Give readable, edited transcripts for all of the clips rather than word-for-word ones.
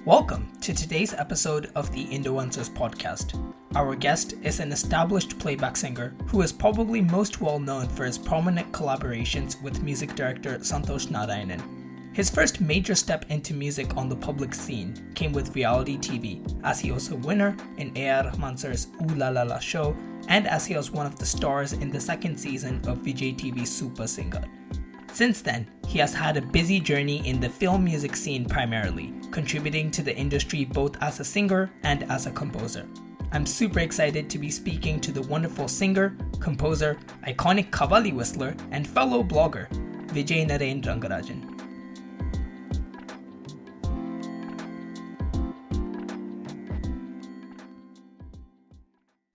Welcome to today's episode of the Indoencers Podcast. Our guest is an established playback singer who is probably most well known for his prominent collaborations with music director Santhosh Narayanan. His first major step into music on the public scene came with reality TV, as he was a winner in A.R. Rahman sir's Ooh La La La show, and as he was one of the stars in the second season of Vijay TV's Super Singer. Since then, he has had a busy journey in the film music scene primarily, contributing to the industry both as a singer and as a composer. I'm super excited to be speaking to the wonderful singer, composer, iconic Kavali whistler, and fellow blogger, Vijaynarain Rangarajan.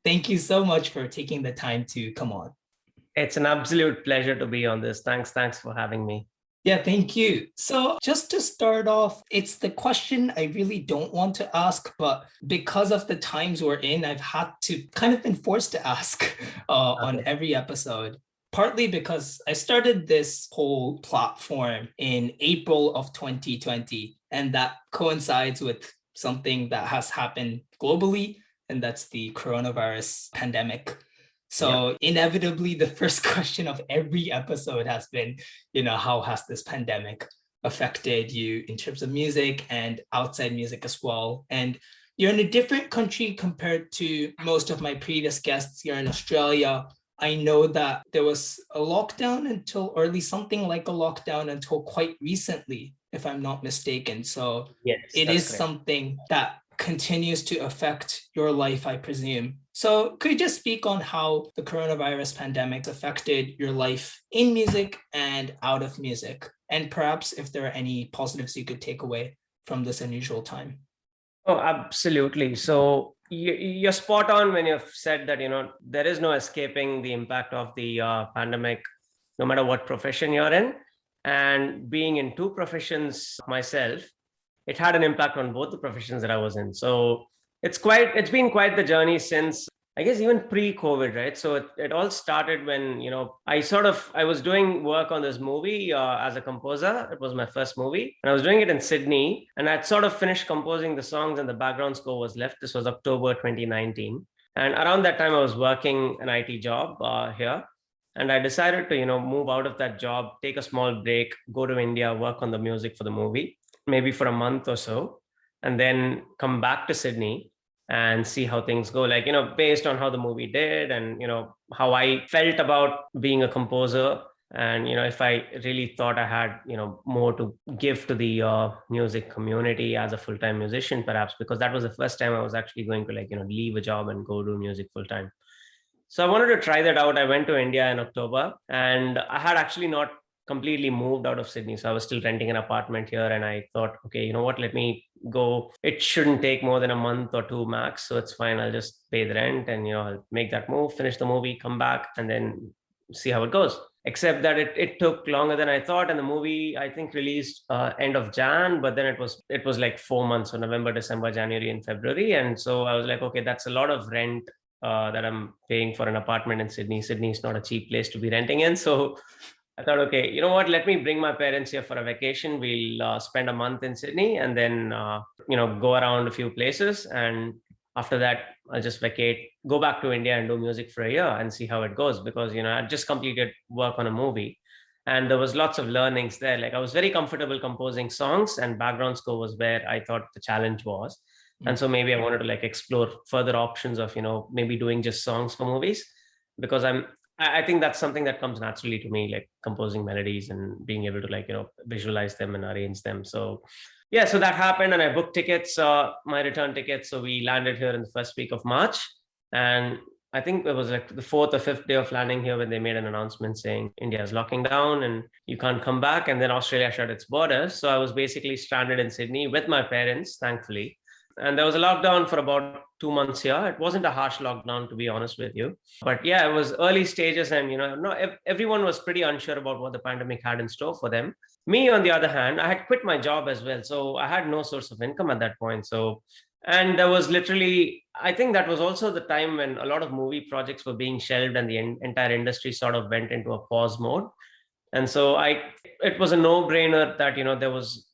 Thank you so much for taking the time to come on. It's an absolute pleasure to be on this. Thanks for having me. Yeah, thank you. So just to start off, it's the question I really don't want to ask, but because of the times we're in, I've had to kind of been forced to ask on every episode. Partly because I started this whole platform in April of 2020, and that coincides with something that has happened globally, and that's the coronavirus pandemic. So inevitably, the first question of every episode has been, how has this pandemic affected you in terms of music and outside music as well? And you're in a different country compared to most of my previous guests. You're in Australia. I know that there was a lockdown or at least something like a lockdown until quite recently, if I'm not mistaken. So yes, it is correct. something that continues to affect your life, I presume. So could you just speak on how the coronavirus pandemic affected your life in music and out of music? And perhaps if there are any positives you could take away from this unusual time. Oh, absolutely. So you're spot on when you've said that, there is no escaping the impact of the pandemic, no matter what profession you're in. And being in two professions myself, it had an impact on both the professions that I was in. So it's been quite the journey since, I guess, even pre-COVID, right? So it all started when, I was doing work on this movie as a composer. It was my first movie and I was doing it in Sydney, and I'd sort of finished composing the songs and the background score was left. This was October 2019. And around that time I was working an IT job here. And I decided to, move out of that job, take a small break, go to India, work on the music for the movie, maybe for a month or so, and then come back to Sydney and see how things go, based on how the movie did and, how I felt about being a composer. And, if I really thought I had, more to give to the music community as a full-time musician, perhaps, because that was the first time I was actually going to leave a job and go do music full-time. So I wanted to try that out. I went to India in October, and I had actually not completely moved out of Sydney. So I was still renting an apartment here, and I thought, okay, you know what, let me go. It shouldn't take more than a month or two max. So it's fine. I'll just pay the rent and, I'll make that move, finish the movie, come back, and then see how it goes. Except that it took longer than I thought. And the movie, I think, released end of Jan, but then it was like 4 months. So November, December, January, and February. And so I was like, okay, that's a lot of rent that I'm paying for an apartment in Sydney. Sydney is not a cheap place to be renting in. So I thought, okay, you know what, let me bring my parents here for a vacation. We'll spend a month in Sydney and then, go around a few places. And after that, I'll just vacate, go back to India and do music for a year and see how it goes. Because, I just completed work on a movie and there was lots of learnings there. Like I was very comfortable composing songs, and background score was where I thought the challenge was. And so maybe I wanted to explore further options of, maybe doing just songs for movies, because I think that's something that comes naturally to me, like composing melodies and being able to visualize them and arrange them. So yeah, so that happened, and I booked tickets, my return tickets. So we landed here in the first week of March, and I think it was the 4th or 5th day of landing here when they made an announcement saying India is locking down and you can't come back. And then Australia shut its borders. So I was basically stranded in Sydney with my parents, thankfully. And there was a lockdown for about 2 months here. It wasn't a harsh lockdown, to be honest with you. But yeah, it was early stages, and everyone was pretty unsure about what the pandemic had in store for them. Me, on the other hand, I had quit my job as well. So I had no source of income at that point. And there was literally, I think that was also the time when a lot of movie projects were being shelved and the entire industry sort of went into a pause mode. And so it was a no-brainer that,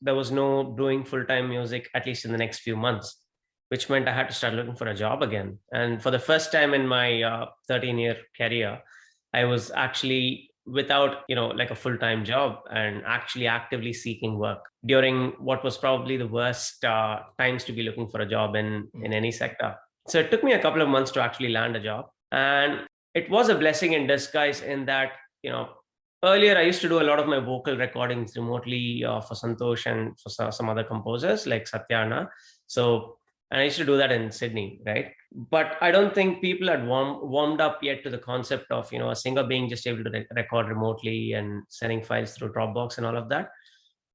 there was no doing full-time music, at least in the next few months, which meant I had to start looking for a job again. And for the first time in my 13-year career, I was actually without, like a full-time job and actually actively seeking work during what was probably the worst times to be looking for a job in any sector. So it took me a couple of months to actually land a job. And it was a blessing in disguise in that, earlier I used to do a lot of my vocal recordings remotely for Santhosh and for some other composers like Satyana. And I used to do that in Sydney, right? But I don't think people had warmed up yet to the concept of, a singer being just able to record remotely and sending files through Dropbox and all of that.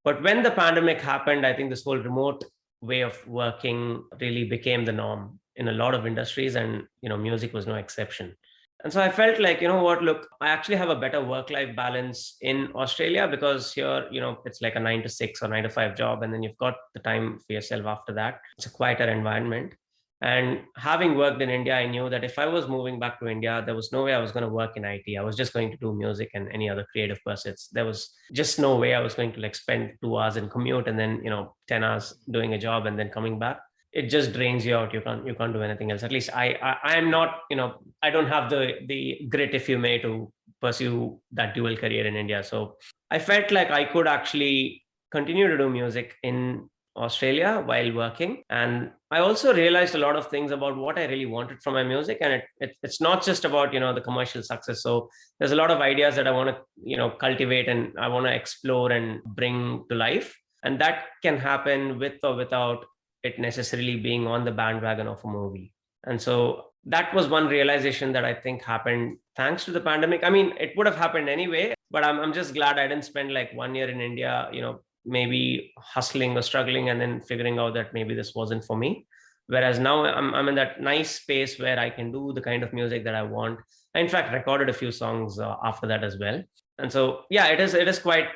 But when the pandemic happened, I think this whole remote way of working really became the norm in a lot of industries, and, music was no exception. And so I felt like, look, I actually have a better work-life balance in Australia, because here, it's like a 9 to 6 or 9 to 5 job. And then you've got the time for yourself after that. It's a quieter environment. And having worked in India, I knew that if I was moving back to India, there was no way I was going to work in IT. I was just going to do music and any other creative pursuits. There was just no way I was going to like spend 2 hours in commute and then, 10 hours doing a job and then coming back. It just drains you out. You can't do anything else. At least I am not, I don't have the grit, if you may, to pursue that dual career in India. So I felt like I could actually continue to do music in Australia while working. And I also realized a lot of things about what I really wanted from my music. And it's not just about, the commercial success. So there's a lot of ideas that I want to, cultivate and I want to explore and bring to life. And that can happen with or without it necessarily being on the bandwagon of a movie. And so that was one realization that I think happened thanks to the pandemic. I mean, it would have happened anyway, but I'm just glad I didn't spend like 1 year in India, maybe hustling or struggling and then figuring out that maybe this wasn't for me. Whereas now I'm in that nice space where I can do the kind of music that I want. I, in fact, recorded a few songs after that as well. And so, yeah, it is quite,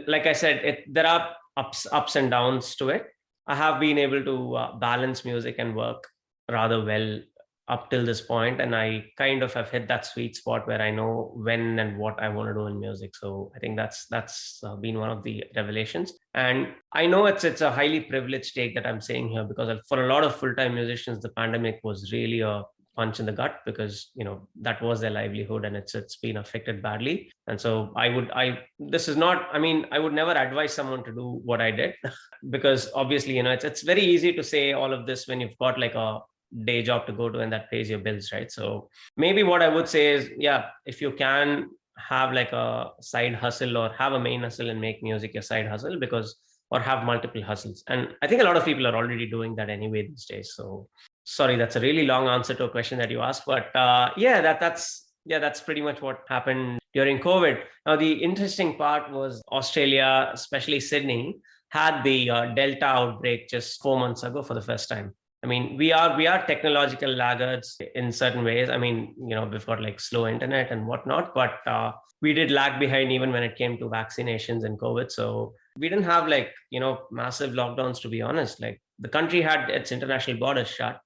like I said, there are ups and downs to it. I have been able to balance music and work rather well up till this point, and I kind of have hit that sweet spot where I know when and what I want to do in music. So I think that's been one of the revelations. And I know it's a highly privileged take that I'm saying here, because for a lot of full-time musicians, the pandemic was really a punch in the gut, because that was their livelihood and it's been affected badly. And so I would never advise someone to do what I did because obviously it's very easy to say all of this when you've got like a day job to go to and that pays your bills, right? So maybe what I would say is, yeah, if you can have like a side hustle or have a main hustle and make music your side hustle, or have multiple hustles. And I think a lot of people are already doing that anyway these days. So sorry, that's a really long answer to a question that you asked, but that's pretty much what happened during COVID. Now, the interesting part was Australia, especially Sydney, had the Delta outbreak just 4 months ago for the first time. I mean, we are technological laggards in certain ways. I mean, we've got like slow internet and whatnot, but we did lag behind even when it came to vaccinations and COVID. So we didn't have like, massive lockdowns, to be honest. Like the country had its international borders shut,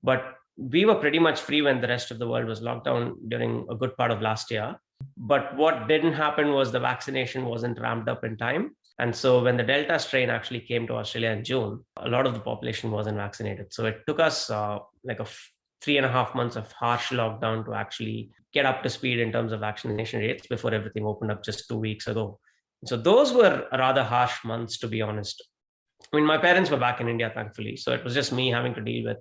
but we were pretty much free when the rest of the world was locked down during a good part of last year. But what didn't happen was the vaccination wasn't ramped up in time. And so when the Delta strain actually came to Australia in June, a lot of the population wasn't vaccinated. So it took us like 3.5 months of harsh lockdown to actually get up to speed in terms of vaccination rates before everything opened up just 2 weeks ago. So those were rather harsh months, to be honest. I mean, my parents were back in India, thankfully. So it was just me having to deal with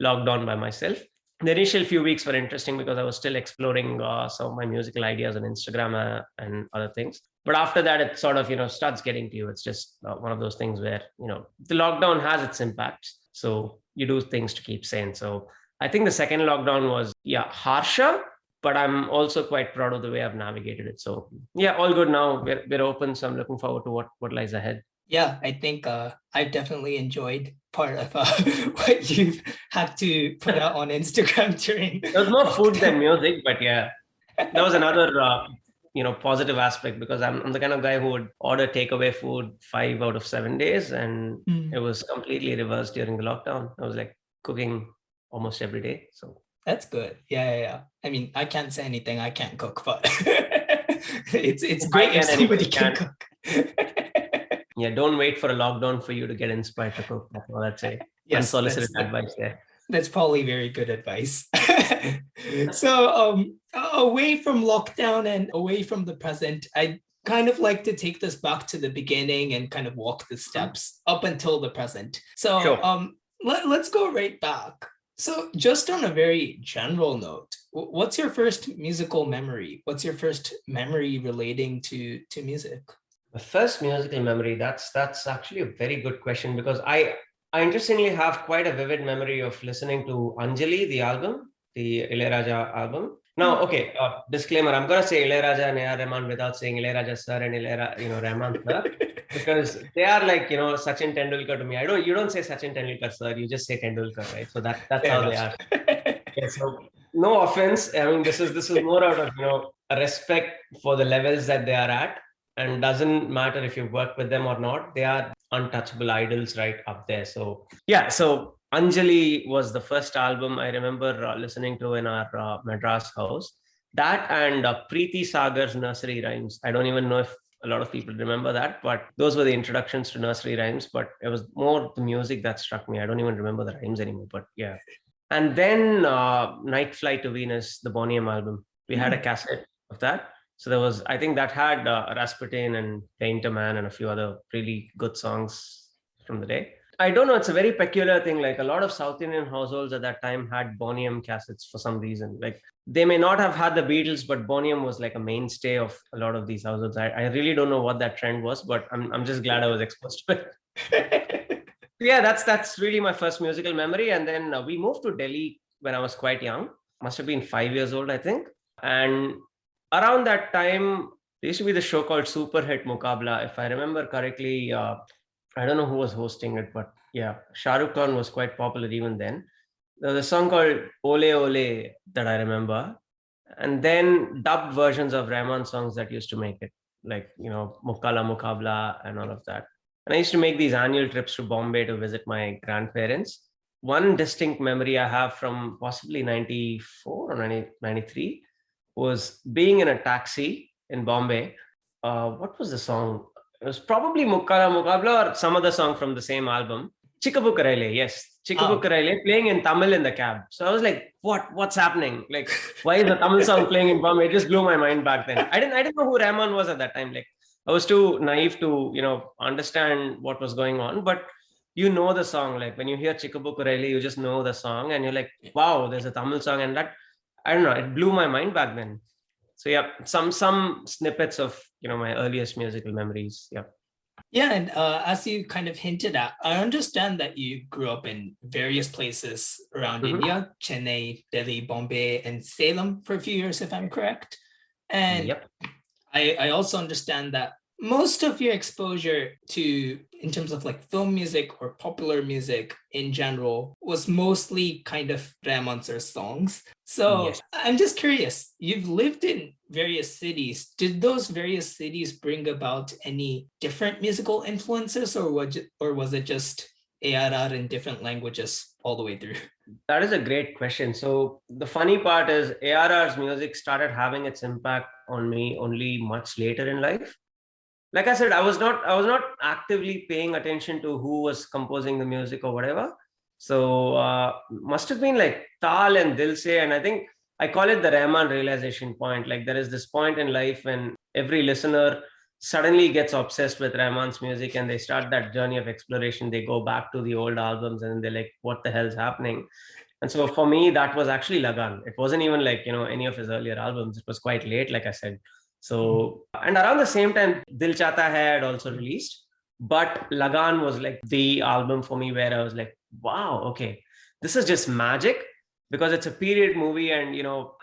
lockdown by myself. The initial few weeks were interesting because I was still exploring some of my musical ideas on Instagram and other things. But after that, it sort of, starts getting to you. It's just one of those things where, the lockdown has its impacts. So you do things to keep sane. So I think the second lockdown was, harsher, but I'm also quite proud of the way I've navigated it. So yeah, all good now. We're open. So I'm looking forward to what lies ahead. Yeah, I think I've definitely enjoyed part of what you've had to put out on Instagram during. There's more food than music, but yeah, that was another positive aspect, because I'm the kind of guy who would order takeaway food 5 out of 7 days, and it was completely reversed during the lockdown. I was like cooking almost every day. So that's good. Yeah. I mean, I can't say anything. I can't cook, but It's If I great if can, somebody anybody can can. cook. Yeah, don't wait for a lockdown for you to get inspired to cook. That's all I'd say. Yes, Unsolicited advice there. that's probably very good advice. So, away from lockdown and away from the present, I kind of like to take this back to the beginning and kind of walk the steps up until the present. So, Sure. let's go right back. So, just on a very general note, what's your first musical memory? What's your first memory relating to music? The first musical memory, that's actually a very good question, because I interestingly have quite a vivid memory of listening to Anjali, the album, the Ilayaraja album. Now, okay, disclaimer, I'm going to say Ilayaraja and A.R. Rahman without saying Ilayaraja sir and Rahman sir, because they are like, Sachin Tendulkar to me. You don't say Sachin Tendulkar sir, you just say Tendulkar, right? So that's Fair how they enough. are. Yeah, so no offense. I mean, this is more out of, a respect for the levels that they are at. And doesn't matter if you work with them or not, they are untouchable idols right up there. So yeah, so Anjali was the first album I remember listening to in our Madras house. That and Preeti Sagar's Nursery Rhymes. I don't even know if a lot of people remember that, but those were the introductions to nursery rhymes. But it was more the music that struck me. I don't even remember the rhymes anymore, but yeah. And then Night Flight to Venus, the Bonnie M album. We had a cassette of that. So there was, I think that had Rasputin and Painter Man and a few other really good songs from the day. I don't know. It's a very peculiar thing. Like a lot of South Indian households at that time had Bonnie M cassettes for some reason. Like they may not have had the Beatles, but Bonnie M was like a mainstay of a lot of these households. I really don't know what that trend was, but I'm just glad I was exposed to it. Yeah, that's really my first musical memory. And then we moved to Delhi when I was quite young. Must have been 5 years old, I think. And around that time, there used to be the show called Super Hit Mukabla. If I remember correctly, I don't know who was hosting it, but yeah, Shah Rukh Khan was quite popular even then. There was a song called Ole Ole that I remember. And then dubbed versions of Rahman songs that used to make it, like, Mukala Mukabla and all of that. And I used to make these annual trips to Bombay to visit my grandparents. One distinct memory I have from possibly 94 or 93 was being in a taxi in Bombay. What was the song? It was probably Mukkala Mukabla or some other song from the same album. Chikabukaraile, yes. Chikabukaraile playing in Tamil in the cab. So I was like, what's happening? Like, why is the Tamil song playing in Bombay? It just blew my mind back then. I didn't know who Rahman was at that time. Like, I was too naive to, understand what was going on. But the song. Like when you hear Chikabukaraile, you just know the song and you're like, wow, there's a Tamil song. And that, I don't know, it blew my mind back then. So yeah, some snippets of my earliest musical memories. Yeah. Yeah, and as you kind of hinted at, I understand that you grew up in various places around India, Chennai, Delhi, Bombay, and Salem for a few years, if I'm correct. And Yep. I also understand that most of your exposure to, in terms of like film music or popular music in general, was mostly kind of Rahman sir's songs. So Yes. I'm just curious, you've lived in various cities. Did those various cities bring about any different musical influences, or was it just ARR in different languages all the way through? That is a great question. So the funny part is ARR's music started having its impact on me only much later in life. Like I said, I was not actively paying attention to who was composing the music or whatever. So must have been like Tal and Dilse, and I think I call it the Rahman realization point. Like there is this point in life when every listener suddenly gets obsessed with Rahman's music and they start that journey of exploration. They go back to the old albums and they're like, what the hell's happening? And so for me, that was actually Lagan. It wasn't even like, any of his earlier albums. It was quite late, like I said. So, and around the same time, Dil Chahta Hai had also released, but Lagan was like the album for me where I was like, wow, okay, this is just magic, because it's a period movie and,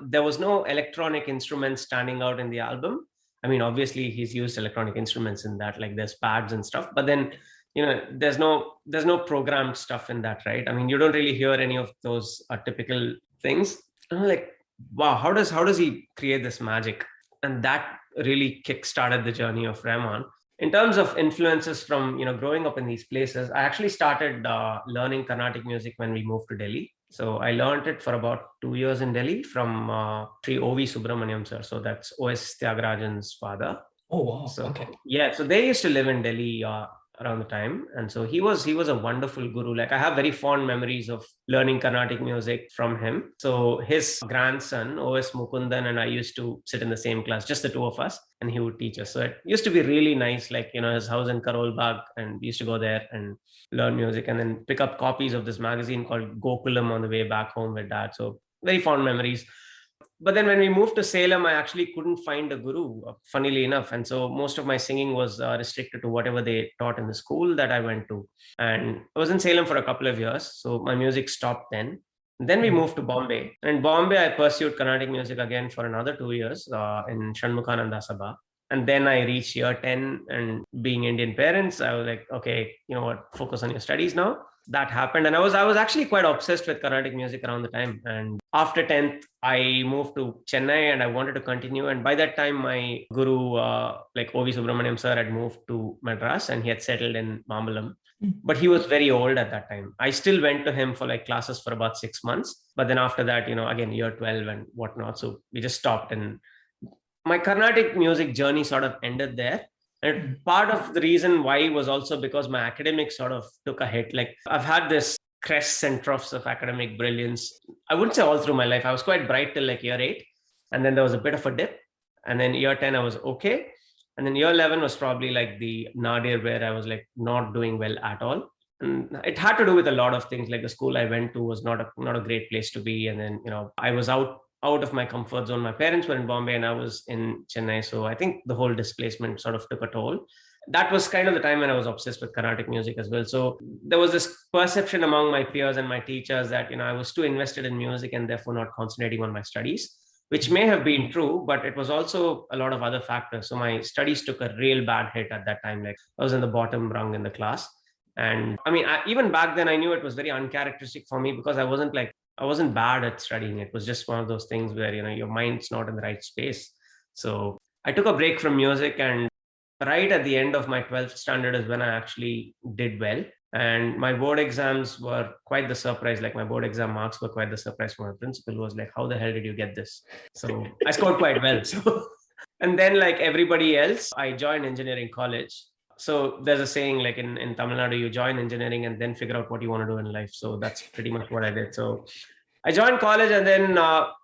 there was no electronic instruments standing out in the album. I mean, obviously he's used electronic instruments in that, like there's pads and stuff, but then, there's no programmed stuff in that, right? I mean, you don't really hear any of those typical things. And I'm like, wow, how does he create this magic? And that really kick-started the journey of Rahman. In terms of influences from, growing up in these places, I actually started learning Carnatic music when we moved to Delhi. So I learned it for about 2 years in Delhi from Sri O.V. Subramaniam sir. So that's O.S. Tyagarajan's father. Oh, wow. So Okay. yeah, so they used to live in Delhi around the time, and so he was a wonderful guru. Like I have very fond memories of learning Carnatic music from him. So his grandson O.S. Mukundan and I used to sit in the same class, just the two of us, and he would teach us. So it used to be really nice. Like his house in Karol Bagh, and we used to go there and learn music, and then pick up copies of this magazine called Gokulam on the way back home with dad. So very fond memories. But then when we moved to Salem, I actually couldn't find a guru, funnily enough. And so most of my singing was restricted to whatever they taught in the school that I went to. And I was in Salem for a couple of years. So my music stopped then. Then we moved to Bombay. And in Bombay, I pursued Carnatic music again for another 2 years in Shanmukhananda Sabha. And then I reached year 10, and being Indian parents, I was like, okay, you know what, focus on your studies now. That happened. And I was actually quite obsessed with Carnatic music around the time. And after 10th, I moved to Chennai and I wanted to continue. And by that time, my guru, like O.V. Subramaniam sir, had moved to Madras and he had settled in Mambalam. But he was very old at that time. I still went to him for like classes for about 6 months. But then after that, again, year 12 and whatnot. So we just stopped. And my Carnatic music journey sort of ended there. And part of the reason why was also because my academics sort of took a hit. Like I've had this crests and troughs of academic brilliance. I wouldn't say all through my life. I was quite bright till like year 8. And then there was a bit of a dip. And then year 10, I was okay. And then year 11 was probably like the nadir where I was like not doing well at all. And it had to do with a lot of things. Like the school I went to was not a great place to be. And then, I was out of my comfort zone. My parents were in Bombay and I was in Chennai. So I think the whole displacement sort of took a toll. That was kind of the time when I was obsessed with Carnatic music as well. So there was this perception among my peers and my teachers that, I was too invested in music and therefore not concentrating on my studies, which may have been true, but it was also a lot of other factors. So my studies took a real bad hit at that time. Like I was in the bottom rung in the class. And I mean, even back then I knew it was very uncharacteristic for me because I wasn't bad at studying. It was just one of those things where, your mind's not in the right space. So I took a break from music, and right at the end of my 12th standard is when I actually did well. And my board exams were quite the surprise. Like my board exam marks were quite the surprise for my principal. Was like, how the hell did you get this? So I scored quite well. So, and then like everybody else, I joined engineering college. So there's a saying like in Tamil Nadu, you join engineering and then figure out what you want to do in life. So that's pretty much what I did. So I joined college, and then,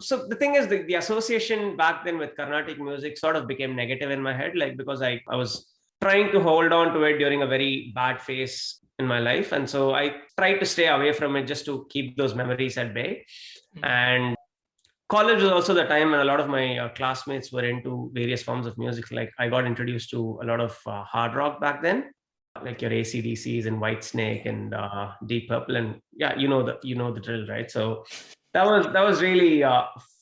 so the thing is, the association back then with Carnatic music sort of became negative in my head, like because I was trying to hold on to it during a very bad phase in my life. And so I tried to stay away from it just to keep those memories at bay. And college was also the time when a lot of my classmates were into various forms of music. Like I got introduced to a lot of hard rock back then, like your AC/DCs and Whitesnake and Deep Purple, and yeah, you know the drill, right? So that was really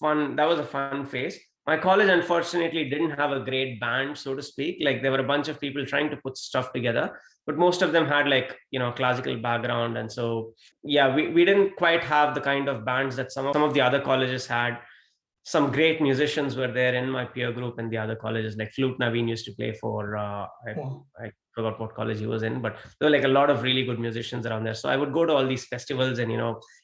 fun. That was a fun phase. My college unfortunately didn't have a great band, so to speak. Like there were a bunch of people trying to put stuff together, but most of them had like classical background, and so yeah, we didn't quite have the kind of bands that some of the other colleges had. Some great musicians were there in my peer group in the other colleges. Like Flute Naveen used to play for I forgot what college he was in, but there were like a lot of really good musicians around there. So I would go to all these festivals and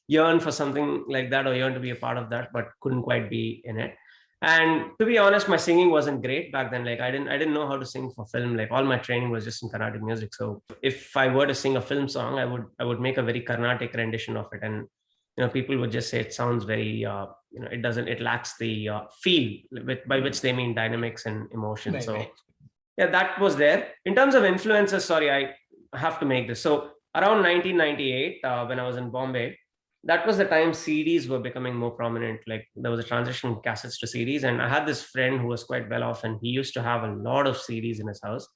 yearn for something like that, or yearn to be a part of that, but couldn't quite be in it. And to be honest, my singing wasn't great back then. Like I didn't know how to sing for film. Like all my training was just in Carnatic music. So if I were to sing a film song, I would make a very Carnatic rendition of it. And people would just say it sounds very it lacks the feel by which they mean dynamics and emotion. Right, so right. Yeah, that was there. In terms of influences, sorry, I have to make this. So around 1998, when I was in Bombay, that was the time CDs were becoming more prominent. Like there was a transition from cassettes to CDs. And I had this friend who was quite well off, and he used to have a lot of CDs in his house.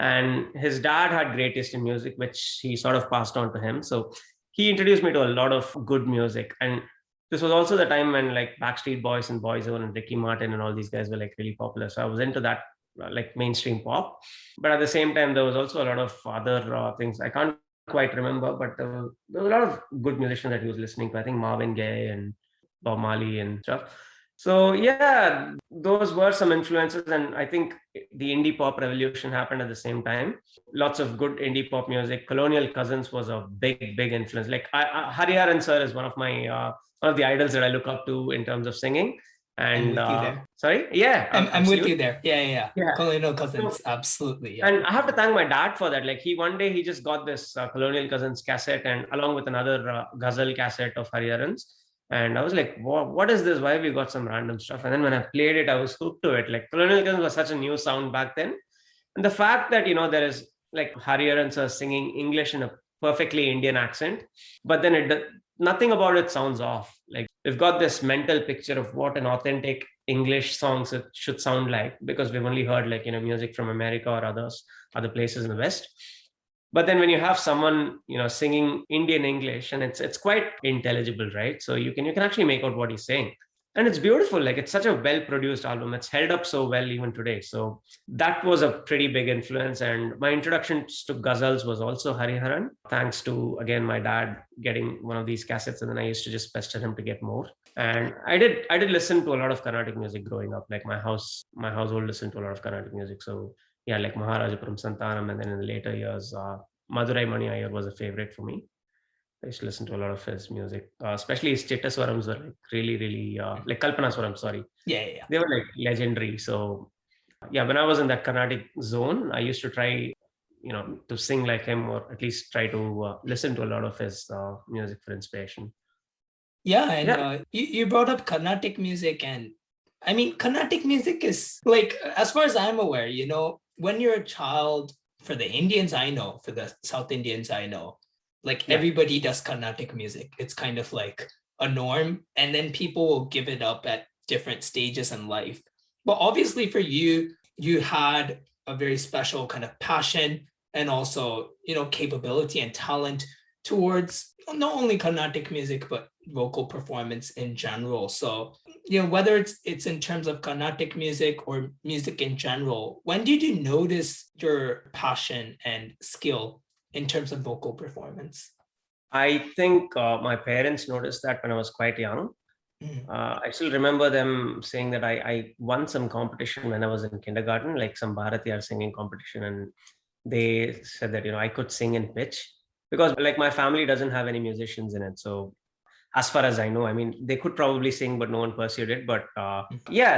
And his dad had great taste in music, which he sort of passed on to him. So he introduced me to a lot of good music. And this was also the time when like Backstreet Boys and Boyzone and Ricky Martin and all these guys were like really popular. So I was into that like mainstream pop. But at the same time, there was also a lot of other things. I can't quite remember, but there was a lot of good musicians that he was listening to. I think Marvin Gaye and Bob Marley and stuff. So yeah, those were some influences, and I think the indie pop revolution happened at the same time. Lots of good indie pop music. Colonial Cousins was a big influence. Like Hariharan sir is one of my one of the idols that I look up to in terms of singing. I'm And with you there. sorry, yeah, I'm with you absolutely, there. Yeah. yeah. Colonial So, Cousins, absolutely. Yeah. and I have to thank my dad for that. Like one day he just got this Colonial Cousins cassette, and along with another ghazal cassette of Hariharan's. And I was like, what is this? Why have you got some random stuff? And then when I played it, I was hooked to it. Like Colonial Cousins was such a new sound back then. And the fact that, there is like Hariharan's are singing English in a perfectly Indian accent, but then nothing about it sounds off. Like we've got this mental picture of what an authentic English songs should sound like, because we've only heard like, music from America or other places in the West. But then when you have someone, singing Indian English, and it's quite intelligible, right? So you can actually make out what he's saying. And it's beautiful. Like it's such a well-produced album. It's held up so well even today. So that was a pretty big influence. And my introduction to ghazals was also Hariharan, thanks to, again, my dad getting one of these cassettes. And then I used to just pester him to get more. And I did listen to a lot of Carnatic music growing up. Like my household listened to a lot of Carnatic music. So yeah, like Maharajapuram Santanam. And then in the later years, Madurai Mani Iyer was a favorite for me. I used to listen to a lot of his music, especially his Chittaswarams were like really, like Kalpana Swaram, sorry. Yeah. They were like legendary. So yeah, when I was in that Carnatic zone, I used to try, to sing like him, or at least try to listen to a lot of his music for inspiration. Yeah, and you brought up Carnatic music, and I mean, Carnatic music is like, as far as I'm aware, when you're a child, for the Indians I know, for the South Indians I know, like everybody does Carnatic music. It's kind of like a norm, and then people will give it up at different stages in life. But obviously for you had a very special kind of passion and also, capability and talent towards not only Carnatic music, but vocal performance in general. So, whether it's in terms of Carnatic music or music in general, when did you notice your passion and skill in terms of vocal performance? I think my parents noticed that when I was quite young. I still remember them saying that I won some competition when I was in kindergarten, like some Bharatiyar singing competition. And they said that, I could sing in pitch, because like my family doesn't have any musicians in it. So as far as I know, I mean, they could probably sing, but no one pursued it. But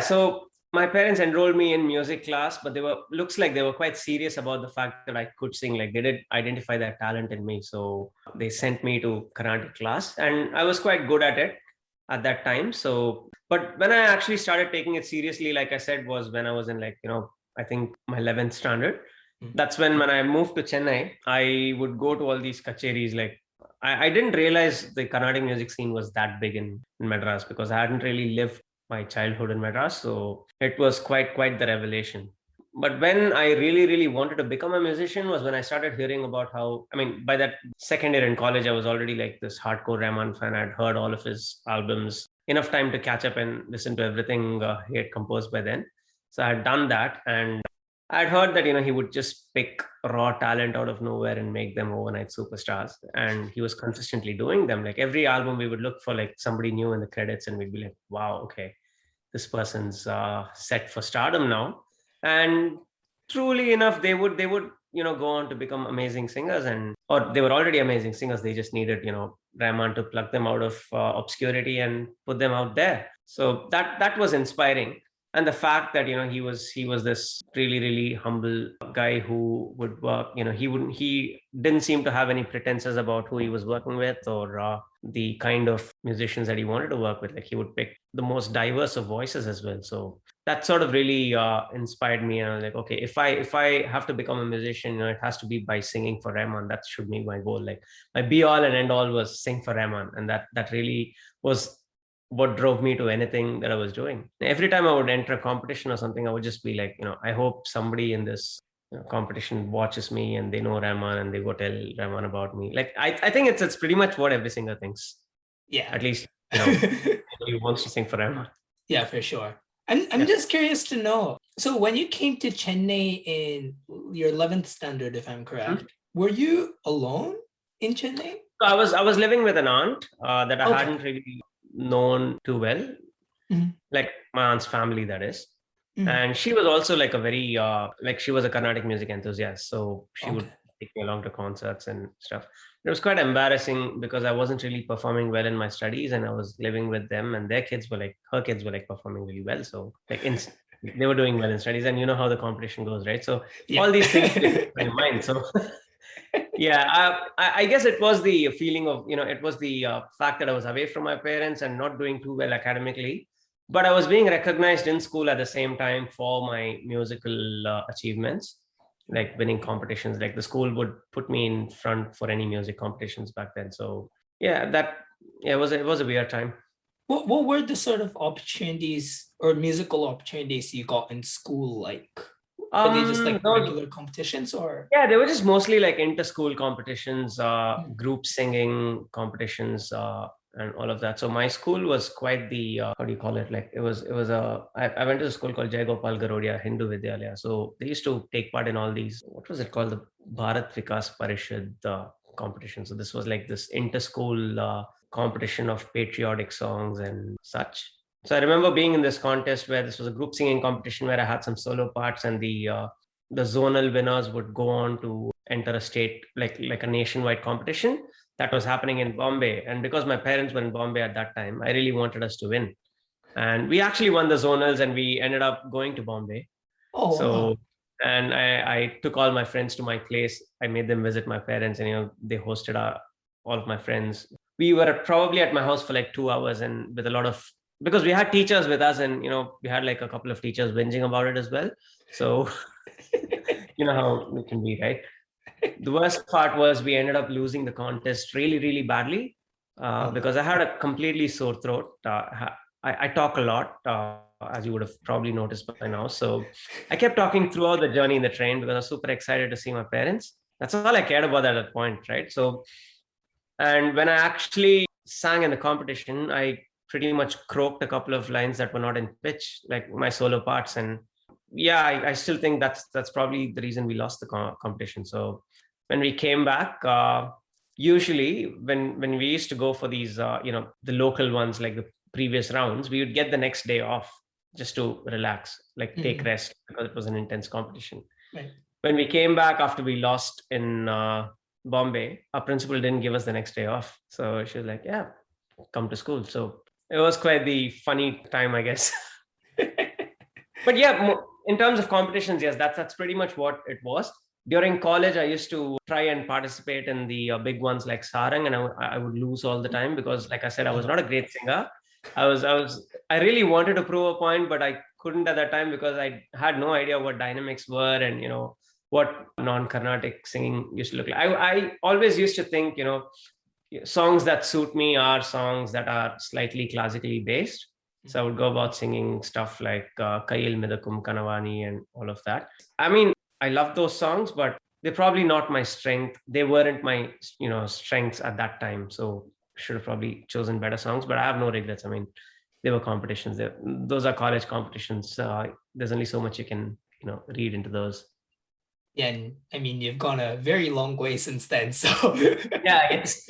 so my parents enrolled me in music class, but looks like they were quite serious about the fact that I could sing. Like they did identify that talent in me. So they sent me to Carnatic class, and I was quite good at it at that time. So, but when I actually started taking it seriously, like I said, was when I was in like, I think my 11th standard. That's when I moved to Chennai, I would go to all these kacheris. Like I didn't realize the Carnatic music scene was that big in Madras, because I hadn't really lived my childhood in Madras. So it was quite the revelation. But when I really wanted to become a musician was when I started hearing about how, I mean, by that second year in college, I was already like this hardcore Rahman fan. I'd heard all of his albums, enough time to catch up and listen to everything he had composed by then. So I had done that, and I'd heard that, he would just pick raw talent out of nowhere and make them overnight superstars. And he was consistently doing them. Like every album, we would look for like somebody new in the credits, and we'd be like, wow, okay, this person's set for stardom now. And truly enough, they would go on to become amazing singers, or they were already amazing singers. They just needed, Rahman to pluck them out of obscurity and put them out there. So that was inspiring. And the fact that, he was this really humble guy who would work, he didn't seem to have any pretenses about who he was working with, or the kind of musicians that he wanted to work with. Like he would pick the most diverse of voices as well. So that sort of really inspired me. And I was like, okay, if I have to become a musician, it has to be by singing for Rahman. That should be my goal. Like my be all and end all was sing for Rahman. And that really was what drove me to anything that I was doing. Every time I would enter a competition or something, I would just be like, I hope somebody in this competition watches me and they know Rahman and they go tell Rahman about me. Like I think it's pretty much what every singer thinks. Yeah. At least, he wants to sing for Rahman. Yeah, for sure. I'm just curious to know. So when you came to Chennai in your 11th standard, if I'm correct, were you alone in Chennai? So I was living with an aunt that I hadn't really known too well. like my aunt's family, that is. Mhm. And she was also like a very, she was a Carnatic music enthusiast. So she would Okay. take me along to concerts and stuff. It was quite embarrassing because I wasn't really performing well in my studies, and I was living with them, and her kids were like performing really well. So they were doing well in studies, and you know how the competition goes, right? So all these things in my mind. So yeah, I guess it was the feeling of, it was the fact that I was away from my parents and not doing too well academically, but I was being recognized in school at the same time for my musical achievements, like winning competitions. Like the school would put me in front for any music competitions back then. So yeah, it was a weird time. What were the sort of opportunities or musical opportunities you got in school like? Were they just like Those, regular competitions or? yeah, they were just mostly like inter-school competitions, group singing competitions, and all of that. So my school was quite the how do you call it? Like I went to a school called Jai Gopal Garodia Hindu Vidyalaya. So they used to take part in all these. What was it called? The Bharat Vikas Parishad competition. So this was like this inter-school competition of patriotic songs and such. So I remember being in this contest where this was a group singing competition where I had some solo parts, and the zonal winners would go on to enter a state, like a nationwide competition that was happening in Bombay. And because my parents were in Bombay at that time, I really wanted us to win. And we actually won the zonals, and we ended up going to Bombay. Oh, So, wow. and I took all my friends to my place. I made them visit my parents, and they hosted all of my friends. We were probably at my house for like 2 hours, and with a lot of, because we had teachers with us, and we had like a couple of teachers whinging about it as well. So you know how it can be, right? The worst part was we ended up losing the contest really, really badly, Oh, no. because I had a completely sore throat. I talk a lot, as you would have probably noticed by now. So I kept talking throughout the journey in the train because I was super excited to see my parents. That's all I cared about at that point, right? So, and when I actually sang in the competition, I pretty much croaked a couple of lines that were not in pitch, like my solo parts. And yeah, I still think that's probably the reason we lost the competition. So when we came back, usually when we used to go for these, the local ones, like the previous rounds, we would get the next day off just to relax, like take rest, because it was an intense competition. Right. When we came back after we lost in Bombay, our principal didn't give us the next day off. So she was like, yeah, come to school. So it was quite the funny time, I guess. But yeah, in terms of competitions, yes, that's pretty much what it was. During college, I used to try and participate in the big ones like Sarang, and I would lose all the time because, like I said, I was not a great singer. I really wanted to prove a point, but I couldn't at that time because I had no idea what dynamics were, and what non-Carnatic singing used to look like. I always used to think, songs that suit me are songs that are slightly classically based. So I would go about singing stuff like Kayil Midakum Kanavani and all of that. I mean, I love those songs, but they're probably not my strength. They weren't my, strengths at that time. So should have probably chosen better songs, but I have no regrets. I mean, they were competitions. Those are college competitions. There's only so much you can, read into those. Yeah, and I mean, you've gone a very long way since then. So yeah, I guess.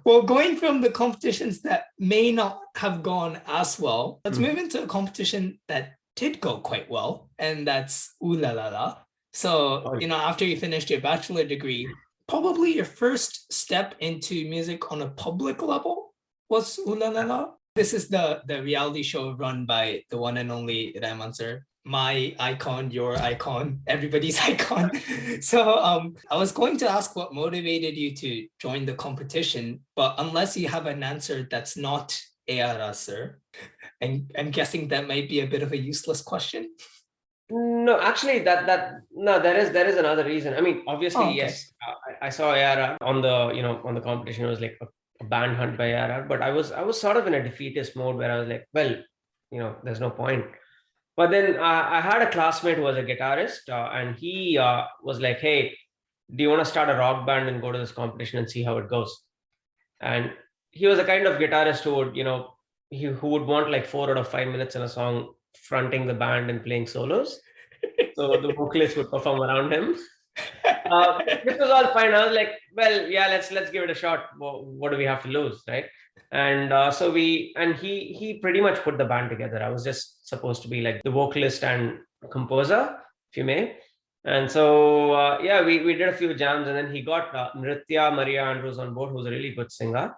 Well, going from the competitions that may not have gone as well, let's move into a competition that did go quite well, and that's Ooh La La La. So, after you finished your bachelor degree, probably your first step into music on a public level was Ooh La La La. This is the reality show run by the one and only Rahman sir. My icon, your icon, everybody's icon. So I was going to ask what motivated you to join the competition, but unless you have an answer that's not ARA, sir, and I'm guessing that might be a bit of a useless question. No, actually, there is another reason. I mean, obviously, okay. Yes, I saw ARR on the competition. It was like a band hunt by ARR, but I was sort of in a defeatist mode where I was like, well, there's no point. But then I had a classmate who was a guitarist, and he was like, hey, do you want to start a rock band and go to this competition and see how it goes? And he was a kind of guitarist who would, who would want like 4 out of 5 minutes in a song, fronting the band and playing solos. So the vocalist would perform around him. This was all fine. I was like, well, yeah, let's give it a shot. What do we have to lose, right? And he pretty much put the band together. I was just supposed to be like the vocalist and composer, if you may. And so we did a few jams, and then he got Nritya Maria Andrews on board, who's a really good singer.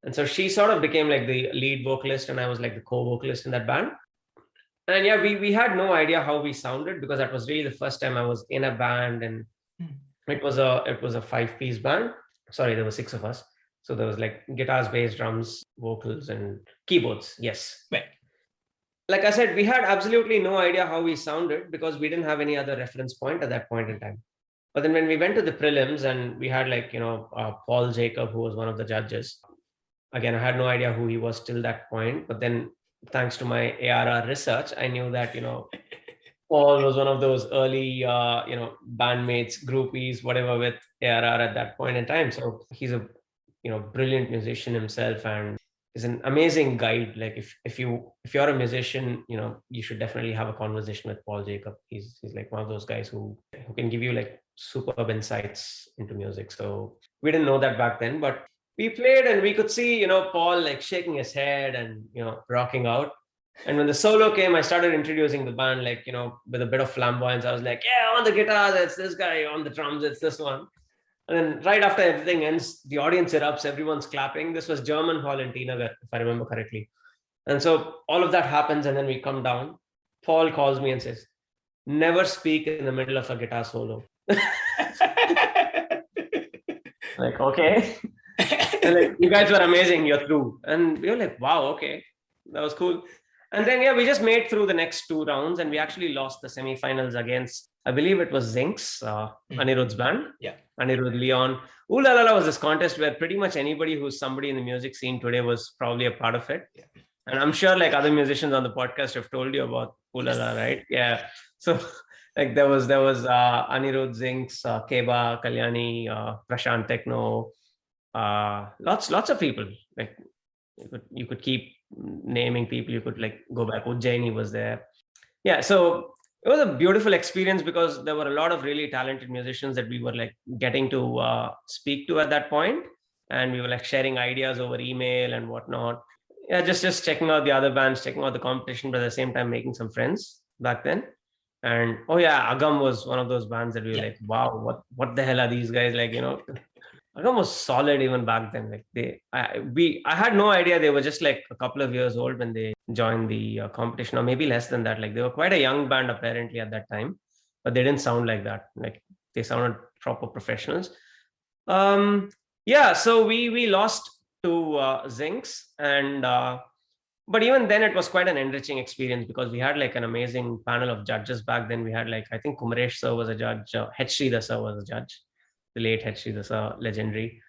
And so she sort of became like the lead vocalist, and I was like the co-vocalist in that band. And yeah, we had no idea how we sounded, because that was really the first time I was in a band, and it was a 5-piece band. Sorry, there were 6 of us. So there was like guitars, bass, drums, vocals, and keyboards. Yes. Right. Like I said, we had absolutely no idea how we sounded, because we didn't have any other reference point at that point in time. But then when we went to the prelims, and we had like, Paul Jacob, who was one of the judges. Again, I had no idea who he was till that point. But then thanks to my ARR research, I knew that, Paul was one of those early, bandmates, groupies, whatever, with ARR at that point in time. So he's a, brilliant musician himself, and is an amazing guide. Like if you're a musician, you should definitely have a conversation with Paul Jacob. He's like one of those guys who can give you like superb insights into music. So we didn't know that back then, but we played, and we could see, Paul like shaking his head and, rocking out. And when the solo came, I started introducing the band, like, with a bit of flamboyance. I was like, yeah, on the guitar, it's this guy. On the drums, it's this one. And then right after everything ends, the audience erupts, everyone's clapping. This was German Hall in Tinagar, if I remember correctly. And so all of that happens, and then we come down. Paul calls me and says, never speak in the middle of a guitar solo. Like, okay. And like, you guys were amazing, you're through. And we were like, wow, okay, that was cool. And then, we just made through the next 2 rounds, and we actually lost the semifinals against, I believe it was Zinx, Anirudh's band. Yeah. Anirudh, Leon. Ooh La La La was this contest where pretty much anybody who's somebody in the music scene today was probably a part of it. Yeah. And I'm sure like other musicians on the podcast have told you about Ooh La La, right? Yeah. So like there was Anirudh, Zinx, Keba, Kalyani, Prashant Techno, lots of people. Like you could keep naming people. You could like go back. Ujjaini was there. Yeah. So it was a beautiful experience, because there were a lot of really talented musicians that we were like getting to speak to at that point. And we were like sharing ideas over email and whatnot. Yeah, just checking out the other bands, checking out the competition, but at the same time making some friends back then. And Agam was one of those bands that we were like, wow, what the hell are these guys like, Agam was solid even back then. Like I had no idea they were just like a couple of years old when they joined the competition, or maybe less than that. Like they were quite a young band apparently at that time, but they didn't sound like that. Like they sounded proper professionals. So we lost to Zinx, and but even then it was quite an enriching experience, because we had like an amazing panel of judges back then. We had like, I think Kumaresh sir was a judge, H. Sridhar sir was a judge, the late H. Sridhar sir, legendary.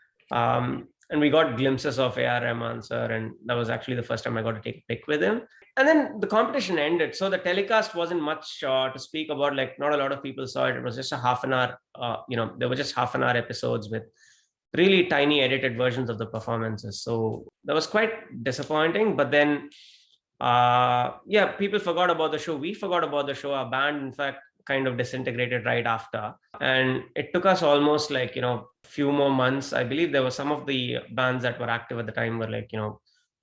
And we got glimpses of A.R. Rahman sir, and that was actually the first time I got to take a pic with him. And then the competition ended. So the telecast wasn't much to speak about. Like not a lot of people saw it. It was just a half an hour, there were just half an hour episodes with really tiny edited versions of the performances. So that was quite disappointing. But then, people forgot about the show. We forgot about the show. Our band, in fact, kind of disintegrated right after. And it took us almost like, few more months. I believe there were some of the bands that were active at the time were like,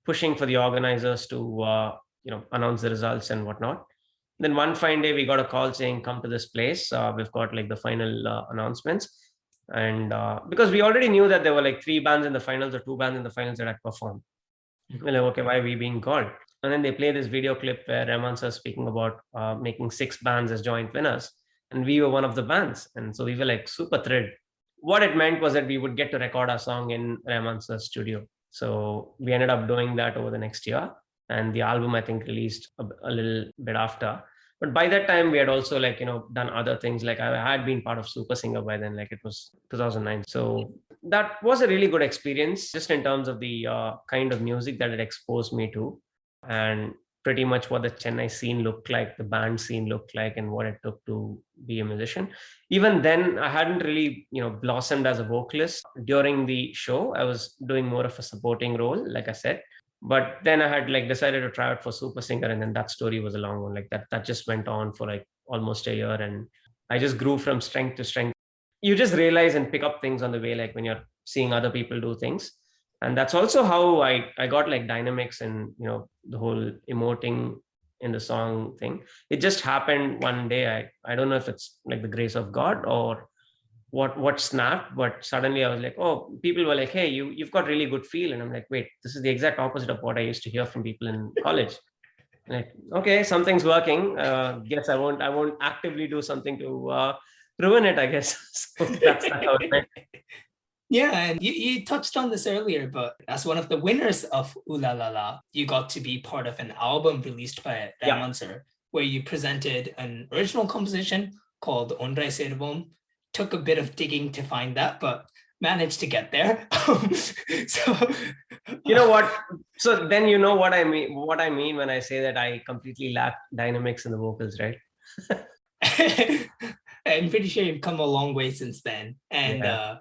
pushing for the organizers to, announce the results and whatnot. Then one fine day, we got a call saying, come to this place. We've got like the final announcements. And because we already knew that there were like 3 bands in the finals or 2 bands in the finals that had performed. We're like, okay, why are we being called? And then they play this video clip where Rahman sir speaking about making 6 bands as joint winners. And we were one of the bands. And so we were like super thrilled. What it meant was that we would get to record our song in Rahman sir's studio. So we ended up doing that over the next year. And the album, I think, released a little bit after. But by that time, we had also like, done other things. Like I had been part of Super Singer by then, like it was 2009. So that was a really good experience, just in terms of the kind of music that it exposed me to, and pretty much what the Chennai scene looked like, the band scene looked like, and what it took to be a musician. Even then, I hadn't really, blossomed as a vocalist. During the show, I was doing more of a supporting role, like I said. But then I had like decided to try out for Super Singer, and then that story was a long one. Like that just went on for like almost a year, and I just grew from strength to strength. you just realize and pick up things on the way, like when you're seeing other people do things. And that's also how I got like dynamics and, the whole emoting in the song thing. It just happened one day. I don't know if it's like the grace of God or what snapped, but suddenly I was like, oh, people were like, hey, you've got really good feel. And I'm like, wait, this is the exact opposite of what I used to hear from people in college. Like, okay, something's working. Guess I won't actively do something to ruin it, I guess. So that's how it went. Yeah, and you touched on this earlier, but as one of the winners of Ooh La La La, you got to be part of an album released by Ramancer, where you presented an original composition called Onrai Servom. Took a bit of digging to find that, but managed to get there. So you know what? So then you know what I mean. What I mean when I say that I completely lack dynamics in the vocals, right? I'm pretty sure you've come a long way since then, and Yeah.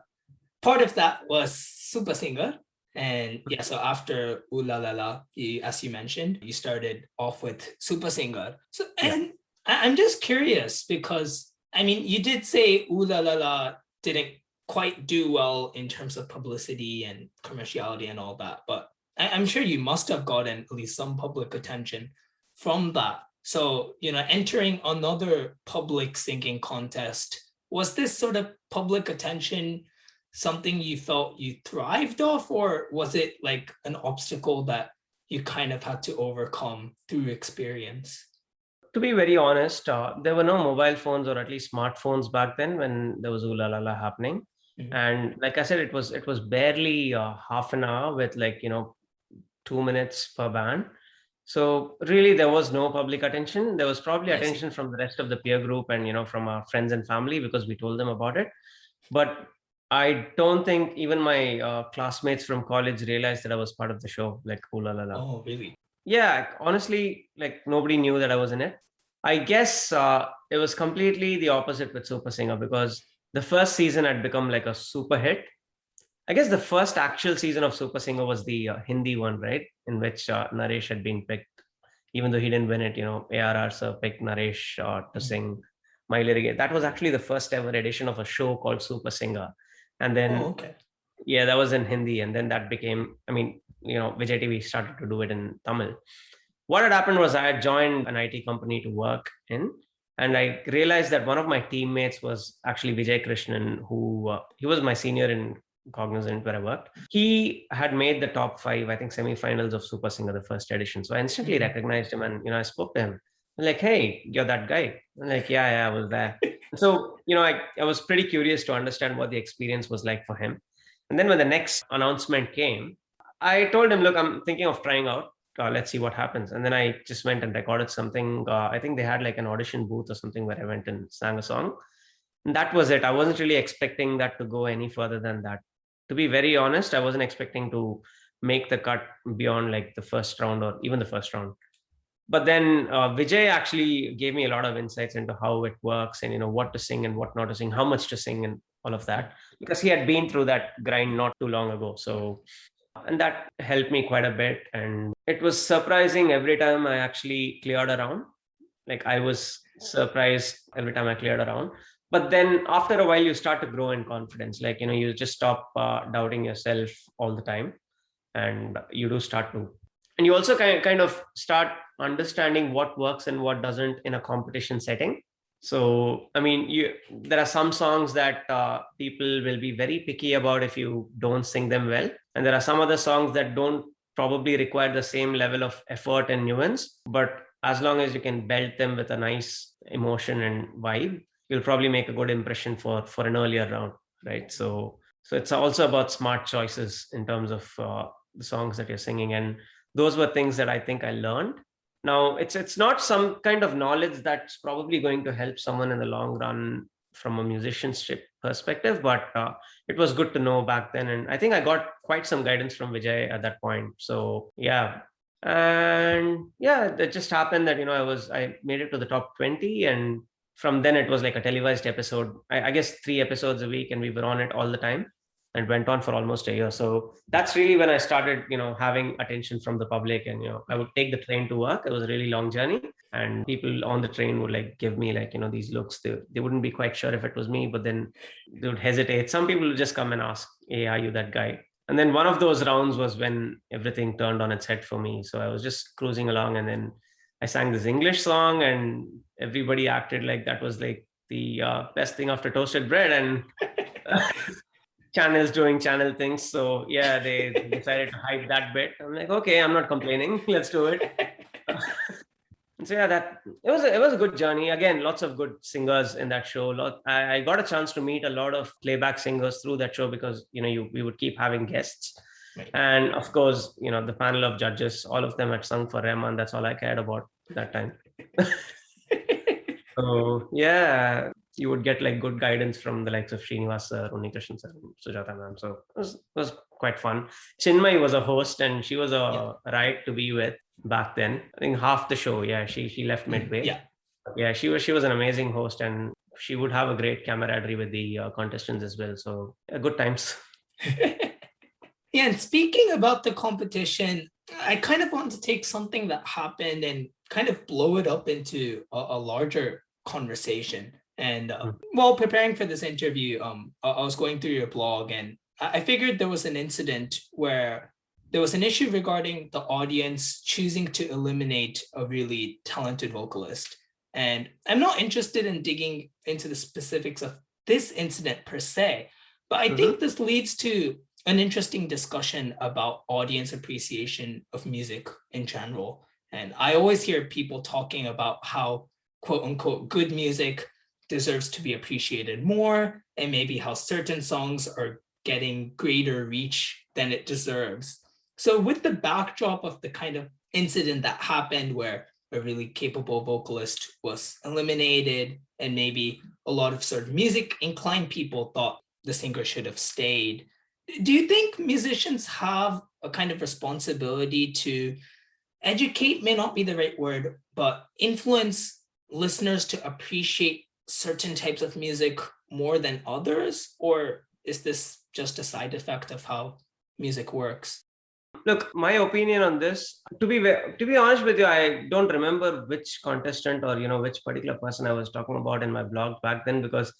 part of that was Super Singer. And yeah, so after Ooh La La La, as you mentioned, you started off with Super Singer. So, and I'm just curious because, I mean, you did say Ooh La La La didn't quite do well in terms of publicity and commerciality and all that, but I'm sure you must have gotten at least some public attention from that. So, entering another public singing contest, was this sort of public attention something you felt you thrived off, or was it like an obstacle that you kind of had to overcome through experience? To be very honest, there were no mobile phones or at least smartphones back then when there was Ooh La La La happening. Mm-hmm. And like I said, it was barely half an hour with 2 minutes per band. So really there was no public attention. There was probably attention from the rest of the peer group and from our friends and family because we told them about it. But I don't think even my classmates from college realized that I was part of the show, like Ooh La La La. Oh, really? Yeah, honestly, like nobody knew that I was in it. I guess it was completely the opposite with Super Singer because the first season had become like a super hit. I guess the first actual season of Super Singer was the Hindi one, right? In which Naresh had been picked, even though he didn't win it. ARR sir picked Naresh to sing My Lyric. That was actually the first ever edition of a show called Super Singer. And then, yeah, that was in Hindi. And then that became, Vijay TV started to do it in Tamil. What had happened was I had joined an IT company to work in. And I realized that one of my teammates was actually Vijay Krishnan, who he was my senior in Cognizant where I worked. He had made the top 5, I think, semifinals of Super Singer, the first edition. So I instantly recognized him and, I spoke to him. I'm like, hey, you're that guy. I'm like, yeah, I was there. So, I was pretty curious to understand what the experience was like for him. And then when the next announcement came, I told him, look, I'm thinking of trying out. Let's see what happens. And then I just went and recorded something. I think they had like an audition booth or something where I went and sang a song. And that was it. I wasn't really expecting that to go any further than that. To be very honest, I wasn't expecting to make the cut beyond like the first round or even the first round. But then Vijay actually gave me a lot of insights into how it works and, what to sing and what not to sing, how much to sing and all of that, because he had been through that grind not too long ago. So, and that helped me quite a bit. And it was surprising every time I actually cleared a round. Like I was surprised every time I cleared a round. But then after a while, you start to grow in confidence. Like, you just stop doubting yourself all the time. And you do start to. And you also kind of start understanding what works and what doesn't in a competition setting. So, there are some songs that people will be very picky about if you don't sing them well. And there are some other songs that don't probably require the same level of effort and nuance. But as long as you can belt them with a nice emotion and vibe, you'll probably make a good impression for an earlier round, right? So it's also about smart choices in terms of the songs that you're singing. And those were things that I think I learned. Now, it's not some kind of knowledge that's probably going to help someone in the long run from a musicianship perspective, but it was good to know back then. And I think I got quite some guidance from Vijay at that point. So, yeah. And yeah, it just happened that, I made it to the top 20. And from then it was like a televised episode, I guess 3 episodes a week, and we were on it all the time. and went on for almost a year. So that's really when I started, having attention from the public. And, I would take the train to work. It was a really long journey. And people on the train would like give me like, these looks. They wouldn't be quite sure if it was me, but then they would hesitate. Some people would just come and ask, hey, are you that guy? And then one of those rounds was when everything turned on its head for me. So I was just cruising along, and then I sang this English song, and everybody acted like that was like the best thing after toasted bread. And channels doing channel things. So yeah, they decided to hype that bit. I'm like, okay, I'm not complaining. Let's do it. So yeah, that it was a good journey. Again, lots of good singers in that show. I got a chance to meet a lot of playback singers through that show, because we would keep having guests. Right. And of course, the panel of judges, all of them had sung for Rahman. That's all I cared about that time. So yeah, you would get like good guidance from the likes of Srinivas sir, Unnikrishnan sir, and Sujata ma'am. So it was quite fun. Chinmay was a host, and she was a riot to be with back then. I think half the show, she left midway. Yeah, she was an amazing host, and she would have a great camaraderie with the contestants as well. So good times. Yeah, and speaking about the competition, I kind of want to take something that happened and kind of blow it up into a larger conversation. And while preparing for this interview, I was going through your blog, and I figured there was an incident where there was an issue regarding the audience choosing to eliminate a really talented vocalist. And I'm not interested in digging into the specifics of this incident per se, but I think this leads to an interesting discussion about audience appreciation of music in general. And I always hear people talking about how quote unquote good music deserves to be appreciated more, and maybe how certain songs are getting greater reach than it deserves. So with the backdrop of the kind of incident that happened where a really capable vocalist was eliminated, and maybe a lot of sort of music inclined people thought the singer should have stayed, do you think musicians have a kind of responsibility to educate, may not be the right word, but influence listeners to appreciate certain types of music more than others? Or is this just a side effect of how music works? Look, my opinion on this, to be honest with you, I don't remember which contestant or which particular person I was talking about in my blog back then, because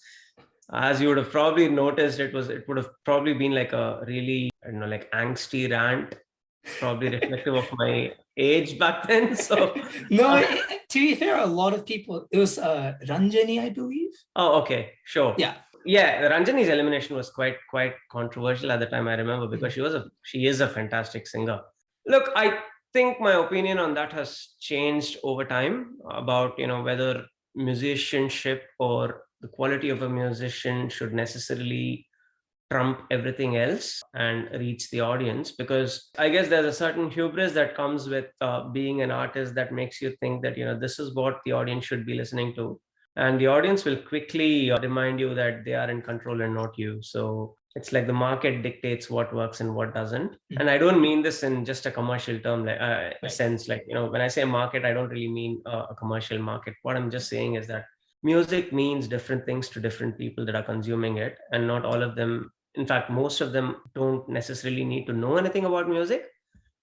as you would have probably noticed, it would have probably been like a really, like angsty rant, probably reflective of my age back then. So no, to be fair, a lot of people, it was Ranjani, I believe. Oh, okay, sure. Yeah, Ranjani's elimination was quite controversial at the time, I remember, because she is a fantastic singer. Look, I think my opinion on that has changed over time about whether musicianship or the quality of a musician should necessarily trump everything else and reach the audience, because I guess there's a certain hubris that comes with being an artist that makes you think that this is what the audience should be listening to, and the audience will quickly remind you that they are in control and not you. So it's like the market dictates what works and what doesn't. And I don't mean this in just a commercial term, like sense, like when I say market, I don't really mean a commercial market. What I'm just saying is that music means different things to different people that are consuming it, and not all of them, in fact most of them, don't necessarily need to know anything about music.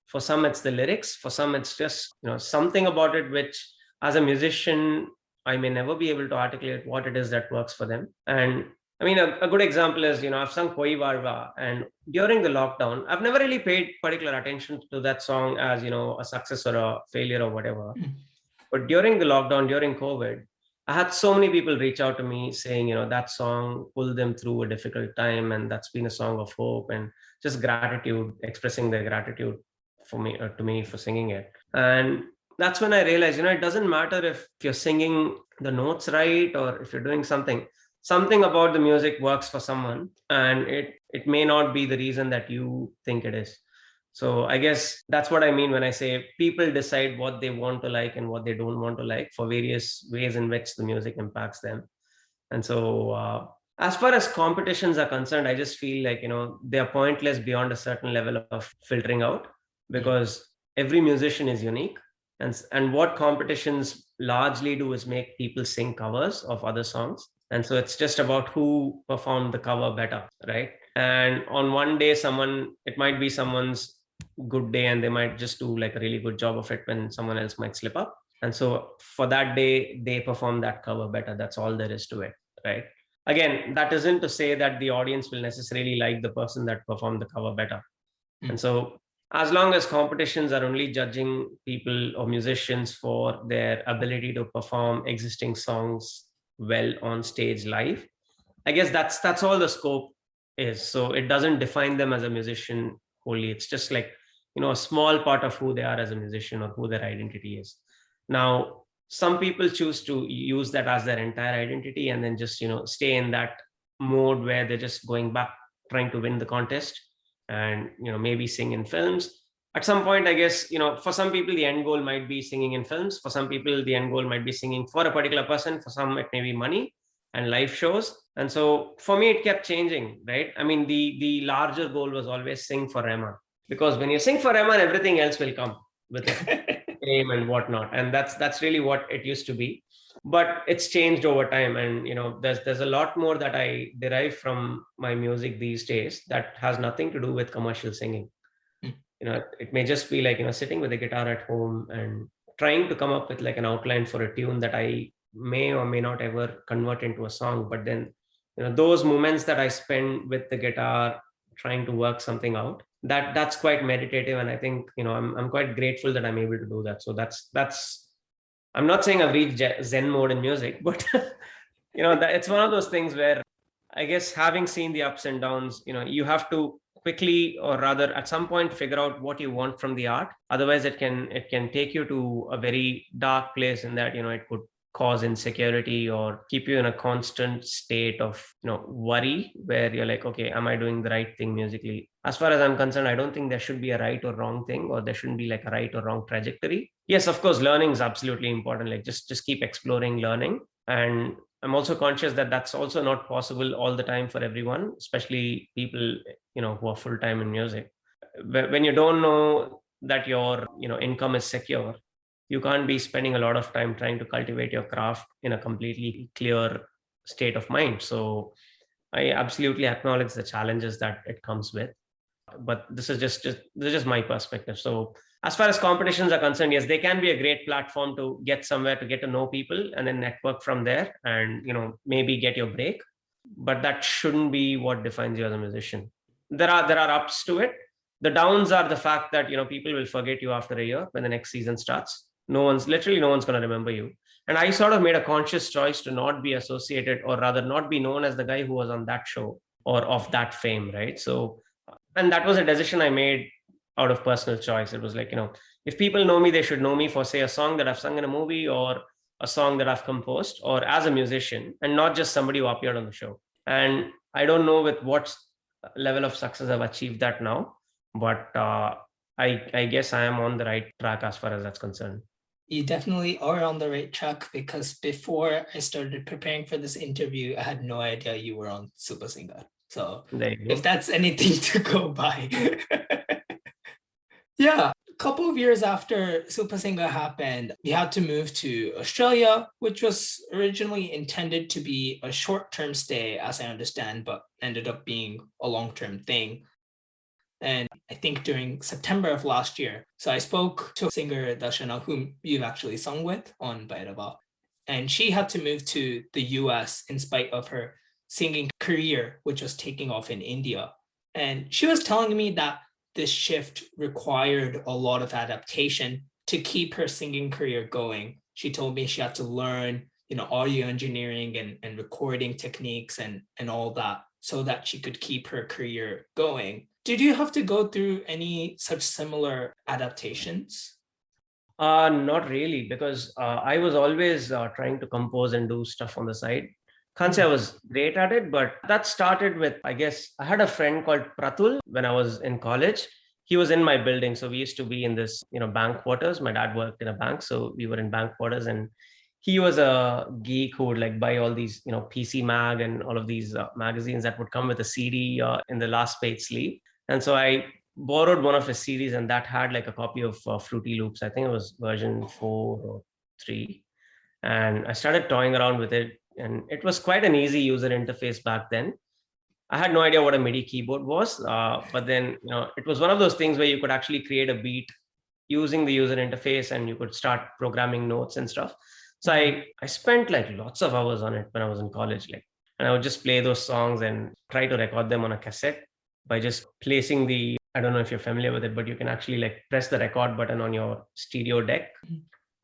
For some it's the lyrics, for some it's just something about it which, as a musician, I may never be able to articulate what it is that works for them. And I mean, a good example is, I've sung Poi Vazhva, and during the lockdown, I've never really paid particular attention to that song as, a success or a failure or whatever. But during the lockdown, during COVID, I had so many people reach out to me saying, that song pulled them through a difficult time, and that's been a song of hope, and just gratitude, expressing their gratitude for me, to me, for singing it. And that's when I realized, it doesn't matter if you're singing the notes right, or if you're doing something about the music works for someone, and it may not be the reason that you think it is. So I guess that's what I mean when I say people decide what they want to like and what they don't want to like for various ways in which the music impacts them. And so as far as competitions are concerned, I just feel like, they are pointless beyond a certain level of filtering out, because every musician is unique. And what competitions largely do is make people sing covers of other songs. And so it's just about who performed the cover better, right? And on one day, it might be someone's good day and they might just do like a really good job of it when someone else might slip up. And so for that day, they perform that cover better. That's all there is to it, right? Again, that isn't to say that the audience will necessarily like the person that performed the cover better. And so as long as competitions are only judging people or musicians for their ability to perform existing songs well on stage live, I guess that's all the scope is. So it doesn't define them as a musician wholly. It's just like, a small part of who they are as a musician or who their identity is. Now, some people choose to use that as their entire identity and then just, stay in that mode where they're just going back, trying to win the contest and, maybe sing in films. At some point, I guess, for some people, the end goal might be singing in films. For some people, the end goal might be singing for a particular person. For some, it may be money and live shows. And so for me, it kept changing, right? I mean, the larger goal was always sing for Rahman, because when you sing for Rahman, everything else will come with it, fame and whatnot. And that's really what it used to be. But it's changed over time. And, there's a lot more that I derive from my music these days that has nothing to do with commercial singing. It may just be like, sitting with a guitar at home and trying to come up with like an outline for a tune that I may or may not ever convert into a song. But then, those moments that I spend with the guitar trying to work something out, that's quite meditative. And I think, I'm quite grateful that I'm able to do that. So that's I'm not saying I've reached Zen mode in music, but it's one of those things where I guess having seen the ups and downs, you have to quickly, or rather at some point, figure out what you want from the art. Otherwise it can take you to a very dark place in that, it could cause insecurity or keep you in a constant state of, worry, where you're like, okay, am I doing the right thing musically? As far as I'm concerned, I don't think there should be a right or wrong thing, or there shouldn't be like a right or wrong trajectory. Yes, of course, learning is absolutely important. Like just keep exploring, learning. And I'm also conscious that that's also not possible all the time for everyone, especially people, who are full-time in music. When you don't know that your, income is secure, you can't be spending a lot of time trying to cultivate your craft in a completely clear state of mind. So I absolutely acknowledge the challenges that it comes with. But this is just my perspective. So as far as competitions are concerned, yes, they can be a great platform to get somewhere, to get to know people and then network from there and, maybe get your break. But that shouldn't be what defines you as a musician. There are ups to it. The downs are the fact that, people will forget you after a year when the next season starts. No one's going to remember you. And I sort of made a conscious choice to not be associated, or rather not be known as the guy who was on that show or of that fame, right? So, and that was a decision I made out of personal choice. It was like, if people know me, they should know me for, say, a song that I've sung in a movie, or a song that I've composed, or as a musician, and not just somebody who appeared on the show. And I don't know with what level of success I've achieved that now, but I guess I am on the right track as far as that's concerned. You definitely are on the right track, because before I started preparing for this interview, I had no idea you were on Super Singer. So if that's anything to go by. Yeah, a couple of years after Super Singer happened, you had to move to Australia, which was originally intended to be a short-term stay, as I understand, but ended up being a long-term thing. And I think during September of last year, so I spoke to singer Darshana, whom you've actually sung with on Poi Vazhva, and she had to move to the US in spite of her singing career, which was taking off in India. And she was telling me that this shift required a lot of adaptation to keep her singing career going. She told me she had to learn, audio engineering and recording techniques and all that, so that she could keep her career going. Did you have to go through any such similar adaptations? Not really, because I was always trying to compose and do stuff on the side. Can't say I was great at it, but that started with, I guess, I had a friend called Pratul when I was in college. He was in my building. So we used to be in this, bank quarters. My dad worked in a bank, so we were in bank quarters, and he was a geek who would like buy all these, PC Mag and all of these magazines that would come with a CD in the last page sleeve. And so I borrowed one of his CDs, and that had like a copy of Fruity Loops. I think it was version 4 or 3. And I started toying around with it. and it was quite an easy user interface back then. I had no idea what a MIDI keyboard was, but then it was one of those things where you could actually create a beat using the user interface, and you could start programming notes and stuff. So I spent like lots of hours on it when I was in college, and I would just play those songs and try to record them on a cassette by just placing I don't know if you're familiar with it, but you can actually like press the record button on your stereo deck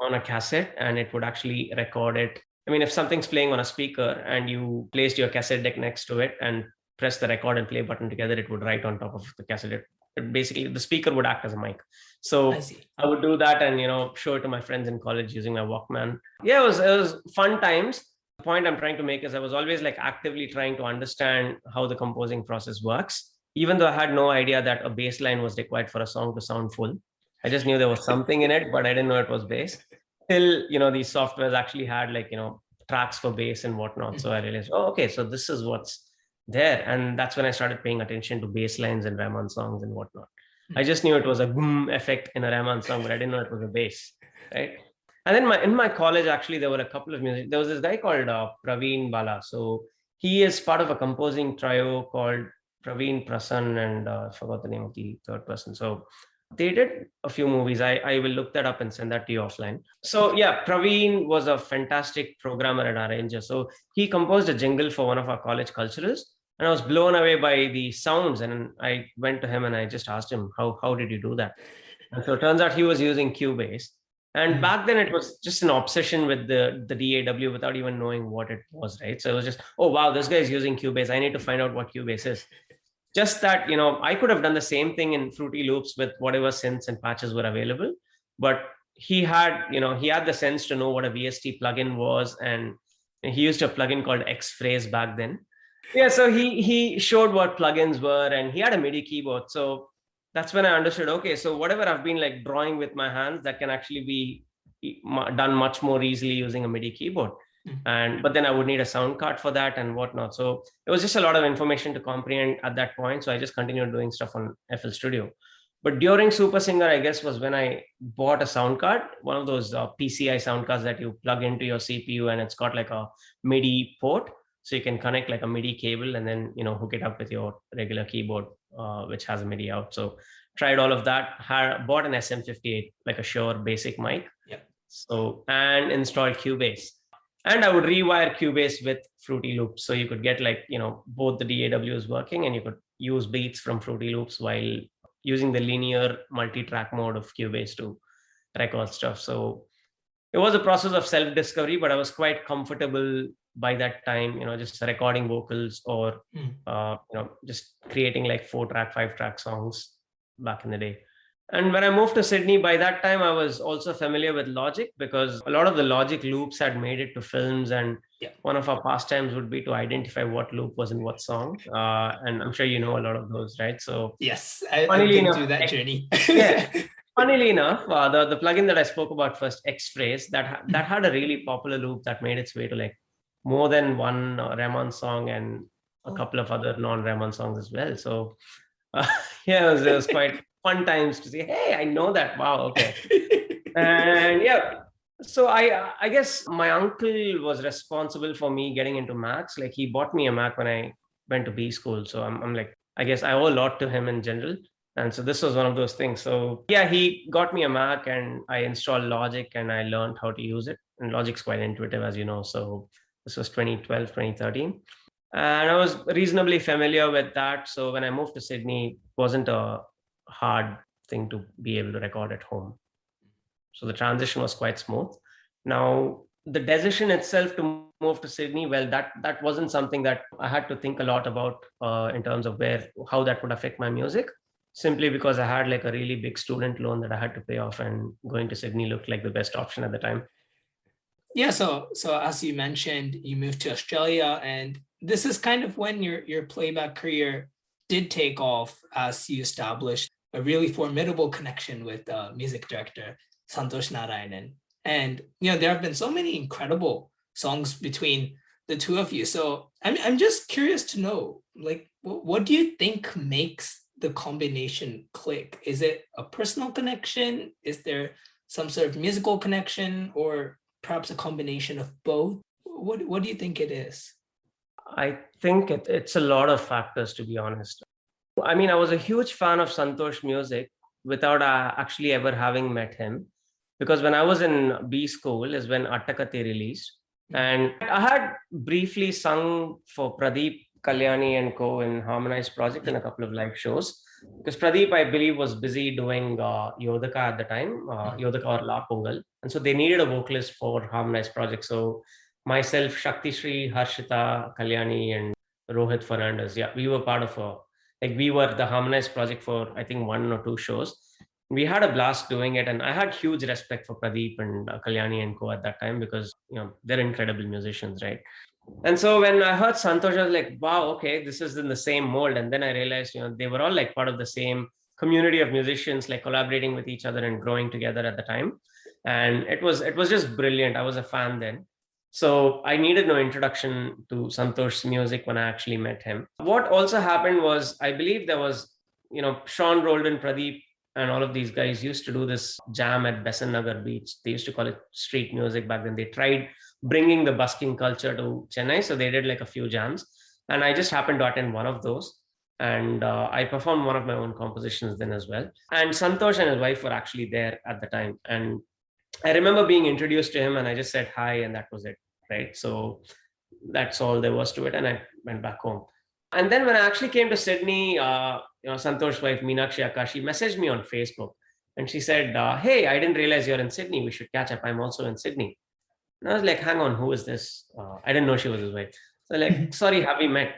on a cassette, and it would actually record it. I mean, if something's playing on a speaker and you placed your cassette deck next to it and press the record and play button together, it would write on top of the cassette. Basically, the speaker would act as a mic. So I would do that and show it to my friends in college using my Walkman. Yeah, it was fun times. The point I'm trying to make is I was always like actively trying to understand how the composing process works, even though I had no idea that a bass line was required for a song to sound full. I just knew there was something in it, but I didn't know it was bass. Till these softwares actually had tracks for bass and whatnot. So I realized, okay, so this is what's there. And that's when I started paying attention to bass lines and Rahman songs and whatnot. I just knew it was a boom effect in a Rahman song, but I didn't know it was a bass, right? And then in my college, actually, there were a couple of music. There was this guy called Praveen Bala. So he is part of a composing trio called Praveen Prasann, and I forgot the name of the third person. So they did a few movies. I will look that up and send that to you offline. So yeah, Praveen was a fantastic programmer and arranger. So he composed a jingle for one of our college culturals, and I was blown away by the sounds. And I went to him and I just asked him, how did you do that? And so it turns out he was using Cubase. And back then it was just an obsession with the DAW without even knowing what it was, right? So it was just, oh, wow, this guy is using Cubase. I need to find out what Cubase is. Just that, I could have done the same thing in Fruity Loops with whatever synths and patches were available. But he had the sense to know what a VST plugin was. And he used a plugin called X-Phrase back then. Yeah, so he showed what plugins were, and he had a MIDI keyboard. So that's when I understood, okay, so whatever I've been like drawing with my hands, that can actually be done much more easily using a MIDI keyboard. But then I would need a sound card for that and whatnot. So it was just a lot of information to comprehend at that point. So I just continued doing stuff on FL Studio. But during Super Singer, I guess, was when I bought a sound card, one of those PCI sound cards that you plug into your CPU, and it's got like a MIDI port. So you can connect like a MIDI cable and then, hook it up with your regular keyboard, which has a MIDI out. So tried all of that, bought an SM58, like a Shure basic mic. Yeah. So, and installed Cubase. And I would rewire Cubase with Fruity Loops. So you could get both the DAWs working, and you could use beats from Fruity Loops while using the linear multi-track mode of Cubase to record stuff. So it was a process of self-discovery, but I was quite comfortable by that time, just recording vocals or, just creating like 4-track, 5-track songs back in the day. And when I moved to Sydney, by that time, I was also familiar with Logic, because a lot of the Logic loops had made it to films. And one of our pastimes would be to identify what loop was in what song. And I'm sure you know a lot of those, right? So yes, I've been through that journey. Yeah. Funnily enough, the plugin that I spoke about first, X-Phrase, that had a really popular loop that made its way to like more than one Rahman song and a couple of other non-Rahman songs as well. So yeah, it was quite fun times to say, hey, I know that. Wow, okay. And yeah, so I guess my uncle was responsible for me getting into Macs. Like he bought me a Mac when I went to B school. So I'm like, I guess I owe a lot to him in general. And so this was one of those things. So yeah, he got me a Mac and I installed Logic and I learned how to use it. And Logic's quite intuitive, as you know. So this was 2012, 2013. And I was reasonably familiar with that. So when I moved to Sydney, it wasn't a hard thing to be able to record at home. So the transition was quite smooth. Now, the decision itself to move to Sydney, well, that wasn't something that I had to think a lot about in terms of how that would affect my music, simply because I had like a really big student loan that I had to pay off, and going to Sydney looked like the best option at the time. Yeah, so as you mentioned, you moved to Australia, and this is kind of when your playback career did take off, as you established a really formidable connection with music director Santhosh Narayanan. And there have been so many incredible songs between the two of you. So I'm just curious to know, like, what do you think makes the combination click? Is it a personal connection? Is there some sort of musical connection, or perhaps a combination of both? What do you think it is? I think it's a lot of factors, to be honest. I mean, I was a huge fan of Santhosh music without actually ever having met him. Because when I was in B school is when Attakati released. And I had briefly sung for Pradeep, Kalyani and Co. in Harmonized Project in a couple of live shows. Because Pradeep, I believe, was busy doing Yodaka at the time, Yodaka or La Pongal. And so they needed a vocalist for Harmonized Project. So myself, Shakti Shri, Harshita, Kalyani, and Rohit Fernandez, yeah, we were part of we were the Harmonized Project for, I think, 1 or 2 shows. We had a blast doing it, and I had huge respect for Pradeep and Kalyani and Co at that time because they're incredible musicians, right? And so when I heard Santhosh, I was like, wow, okay, this is in the same mold. And then I realized, they were all like part of the same community of musicians, like collaborating with each other and growing together at the time. And it was just brilliant. I was a fan then. So I needed no introduction to Santosh's music when I actually met him. What also happened was, I believe there was, Sean Roldan, Pradeep, and all of these guys used to do this jam at Besant Nagar Beach. They used to call it street music back then. They tried bringing the busking culture to Chennai. So they did like a few jams. And I just happened to attend one of those. And I performed one of my own compositions then as well. And Santhosh and his wife were actually there at the time. And I remember being introduced to him and I just said hi, and that was it, right? So that's all there was to it. And I went back home. And then when I actually came to Sydney, Santosh's wife, Meenakshi Akka, she messaged me on Facebook. And she said, hey, I didn't realize you're in Sydney. We should catch up. I'm also in Sydney. And I was like, hang on, who is this? I didn't know she was his wife. So like, sorry, have we met?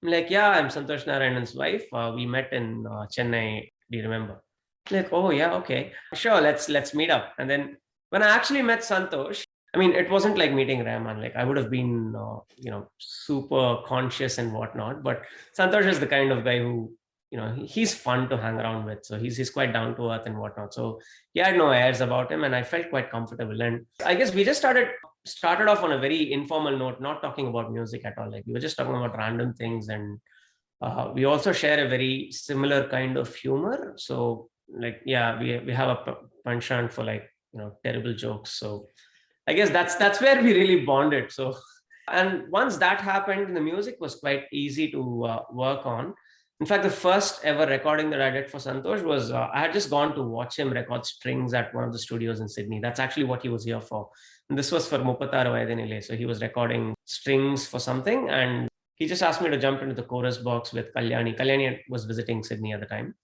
I'm like, yeah, I'm Santhosh Narayanan's wife. We met in Chennai. Do you remember? Like, oh yeah, okay. Sure, let's meet up. And then when I actually met Santhosh, I mean, it wasn't like meeting Rahman. Like I would have been, super conscious and whatnot. But Santhosh is the kind of guy who, he's fun to hang around with. So he's quite down to earth and whatnot. So he had no airs about him, and I felt quite comfortable. And I guess we just started off on a very informal note, not talking about music at all. Like we were just talking about random things, and we also share a very similar kind of humor. So like, yeah, we have a penchant for like, terrible jokes. So I guess that's where we really bonded. So, and once that happened, the music was quite easy to work on. In fact, the first ever recording that I did for Santhosh was I had just gone to watch him record strings at one of the studios in Sydney. That's actually what he was here for. And this was for Muppataru Vaidinile. So he was recording strings for something, and he just asked me to jump into the chorus box with Kalyani. Kalyani was visiting Sydney at the time.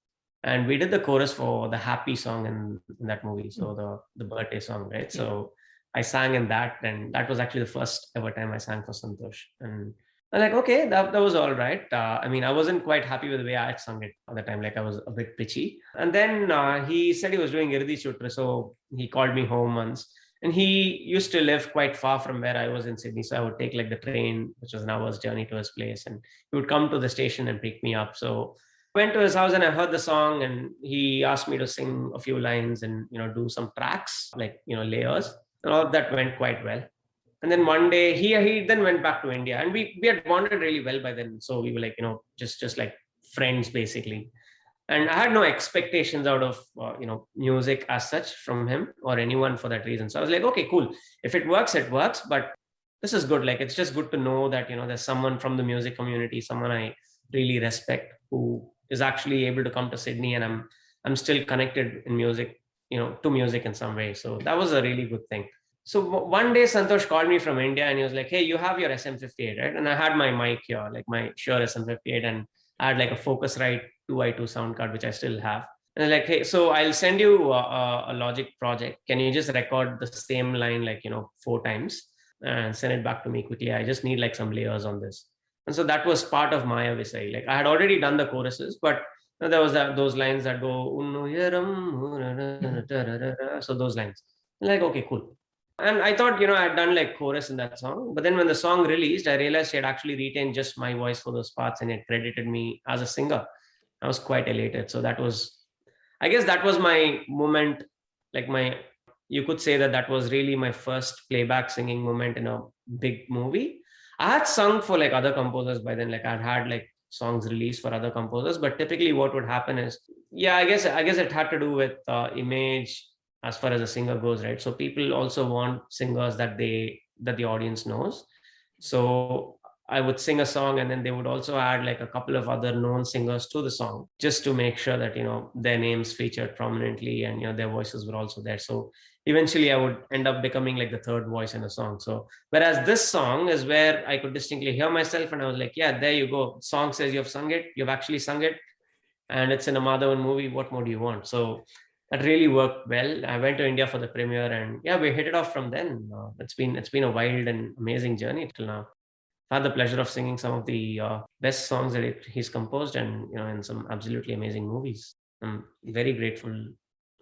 And we did the chorus for the Happy song in that movie. So the birthday song, right? Yeah. So I sang in that, and that was actually the first ever time I sang for Santhosh. And I'm like, okay, that was all right. I mean, I wasn't quite happy with the way I had sung it at the time. Like I was a bit pitchy. And then he said he was doing Irdi Sutra. So he called me home once. And he used to live quite far from where I was in Sydney. So I would take like the train, which was an hour's journey to his place. And he would come to the station and pick me up. So I went to his house and I heard the song, and he asked me to sing a few lines and, do some tracks, like, layers. And all of that went quite well. And then one day he then went back to India, and we had bonded really well by then. So we were like, just like friends basically. And I had no expectations out of, music as such from him or anyone for that reason. So I was like, okay, cool. If it works, it works. But this is good. Like, it's just good to know that, there's someone from the music community, someone I really respect, who is actually able to come to Sydney, and I'm still connected in music, to music in some way. So that was a really good thing. So one day Santhosh called me from India, and he was like, hey, you have your SM58, right? And I had my mic here, like my Shure SM58, and I had like a Focusrite 2i2 sound card, which I still have. And like, hey, so I'll send you a Logic project. Can you just record the same line, like, 4 times and send it back to me quickly? I just need like some layers on this. And so that was part of Maya Visai. Like I had already done the choruses, but there was those lines that go, so those lines. Like, okay, cool. And I thought, I had done like chorus in that song. But then when the song released, I realized he had actually retained just my voice for those parts, and he had credited me as a singer. I was quite elated. So that was my moment. Like you could say that was really my first playback singing moment in a big movie. I had sung for like other composers by then. Like I'd had like songs released for other composers, but typically what would happen is, I guess it had to do with image as far as a singer goes, right? So people also want singers that the audience knows. So I would sing a song, and then they would also add like a couple of other known singers to the song, just to make sure that, their names featured prominently, and, their voices were also there. So eventually I would end up becoming like the third voice in a song. So whereas this song is where I could distinctly hear myself, and I was like, yeah, there you go. Song says you've sung it, you've actually sung it, and it's in a Madhavan movie. What more do you want? So that really worked well. I went to India for the premiere, and yeah, we hit it off from then. It's been a wild and amazing journey till now. I've had the pleasure of singing some of the best songs that he's composed, and in some absolutely amazing movies. I'm very grateful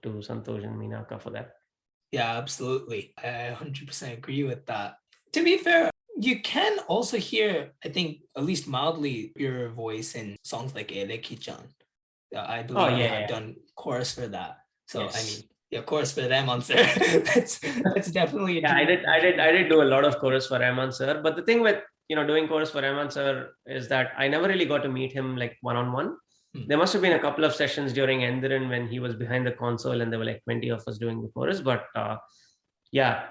to Santhosh and Meenaka for that. Yeah, absolutely. I 100% agree with that. To be fair, you can also hear, I think, at least mildly, your voice in songs like Ele Kichan. I believe you have done chorus for that. So yes. I mean, yeah, chorus for Rahman sir. that's definitely. Yeah, I did do a lot of chorus for Rahman sir. But the thing with doing chorus for Rahman sir is that I never really got to meet him like one-on-one. There must have been a couple of sessions during Endiran when he was behind the console and there were like 20 of us doing the chorus. But yeah,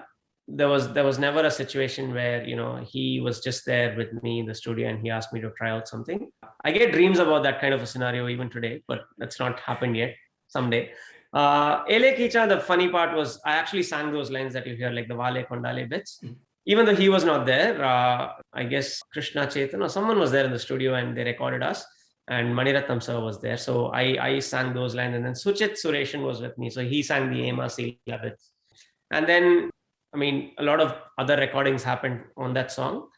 there was never a situation where he was just there with me in the studio and he asked me to try out something. I get dreams about that kind of a scenario even today, but that's not happened yet. Someday. Ele Kicha, the funny part was I actually sang those lines that you hear, like the Vale Kondale bits. Even though he was not there, I guess Krishna Chetan or someone was there in the studio and they recorded us, and Maniratnam sir was there. So I sang those lines, and then Suchit Sureshan was with me. So he sang the Ema Sila bits. And then, I mean, a lot of other recordings happened on that song.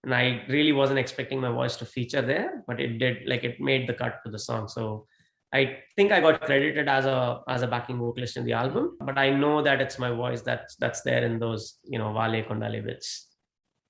And I really wasn't expecting my voice to feature there, but it did, like it made the cut to the song. So I think I got credited as a backing vocalist in the album, but I know that it's my voice that's there in those, Vale Kondale bits.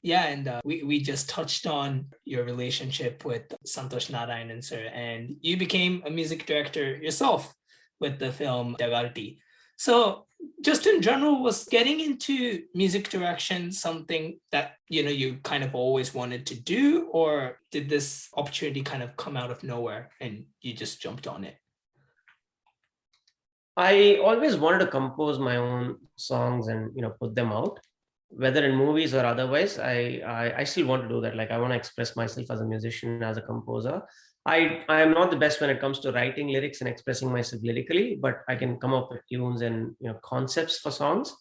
Yeah, and we just touched on your relationship with Santhosh Narayanan sir, and you became a music director yourself with the film Dagarti. So just in general, was getting into music direction something that, you kind of always wanted to do, or did this opportunity kind of come out of nowhere and you just jumped on it? I always wanted to compose my own songs and, put them out, whether in movies or otherwise. I still want to do that. Like, I want to express myself as a musician, as a composer. I am not the best when it comes to writing lyrics and expressing myself lyrically, but I can come up with tunes and concepts for songs.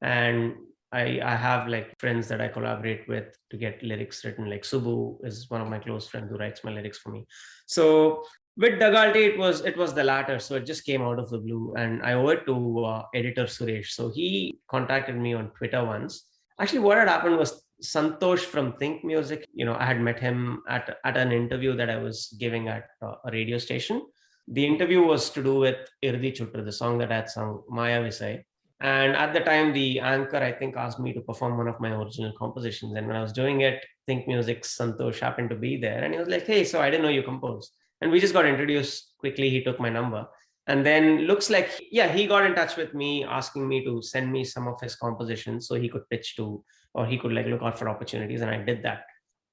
And I have like friends that I collaborate with to get lyrics written. Like Subbu is one of my close friends who writes my lyrics for me. So with Dagalti, it was the latter. So it just came out of the blue, and I owe it to editor Suresh. So he contacted me on Twitter once. Actually, what had happened was Santhosh from Think Music, I had met him at an interview that I was giving at a radio station. The interview was to do with Irdi Chutru, the song that I had sung, Maya Visay. And at the time, the anchor, I think, asked me to perform one of my original compositions. And when I was doing it, Think Music's Santhosh happened to be there. And he was like, hey, so I didn't know you compose. And we just got introduced quickly. He took my number. And then looks like, yeah, he got in touch with me asking me to send me some of his compositions so he could pitch to, or he could like look out for opportunities. And I did that.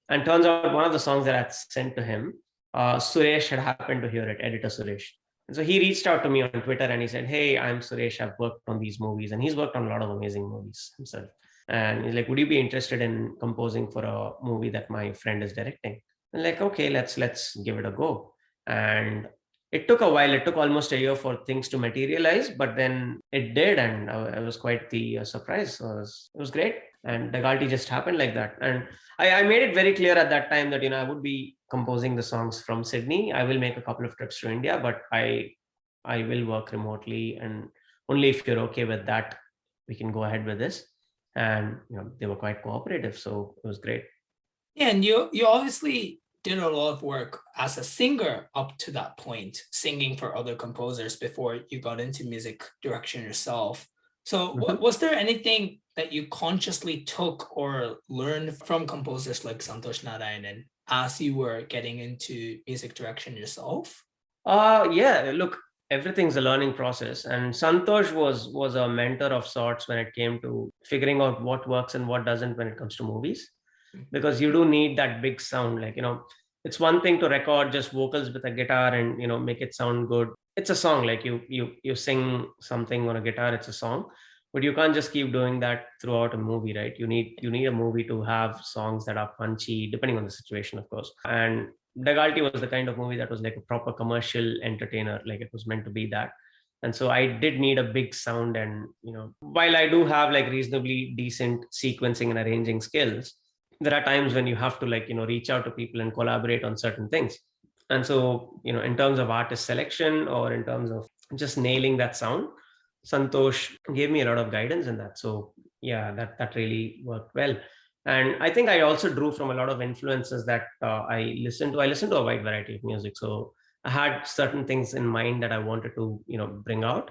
And turns out one of the songs that I sent to him, Suresh had happened to hear it, editor Suresh. And so he reached out to me on Twitter and he said, hey, I'm Suresh. I've worked on these movies. And he's worked on a lot of amazing movies himself. And he's like, would you be interested in composing for a movie that my friend is directing? And like, okay, let's give it a go. And it took a while. It took almost a year for things to materialize, but then it did. And I was quite the surprise. So it was great. And Dagalti just happened like that. And I made it very clear at that time that, I would be composing the songs from Sydney. I will make a couple of trips to India, but I will work remotely. And only if you're okay with that, we can go ahead with this. And, they were quite cooperative. So it was great. Yeah, and you obviously did a lot of work as a singer up to that point, singing for other composers before you got into music direction yourself. So was there anything that you consciously took or learned from composers like Santhosh Narayanan as you were getting into music direction yourself? Yeah, look, everything's a learning process. And Santhosh was a mentor of sorts when it came to figuring out what works and what doesn't when it comes to movies. Because you do need that big sound. Like, it's one thing to record just vocals with a guitar and, make it sound good. It's a song. Like you sing something on a guitar, it's a song. but you can't just keep doing that throughout a movie, right? You need a movie to have songs that are punchy, depending on the situation, of course. And Dagalti was the kind of movie that was like a proper commercial entertainer, like it was meant to be that. And so I did need a big sound. And, while I do have like reasonably decent sequencing and arranging skills, there are times when you have to like, reach out to people and collaborate on certain things. And so, in terms of artist selection or in terms of just nailing that sound, Santhosh gave me a lot of guidance in that. So yeah, that really worked well. And I think I also drew from a lot of influences that I listened to. I listened to a wide variety of music. So I had certain things in mind that I wanted to, bring out.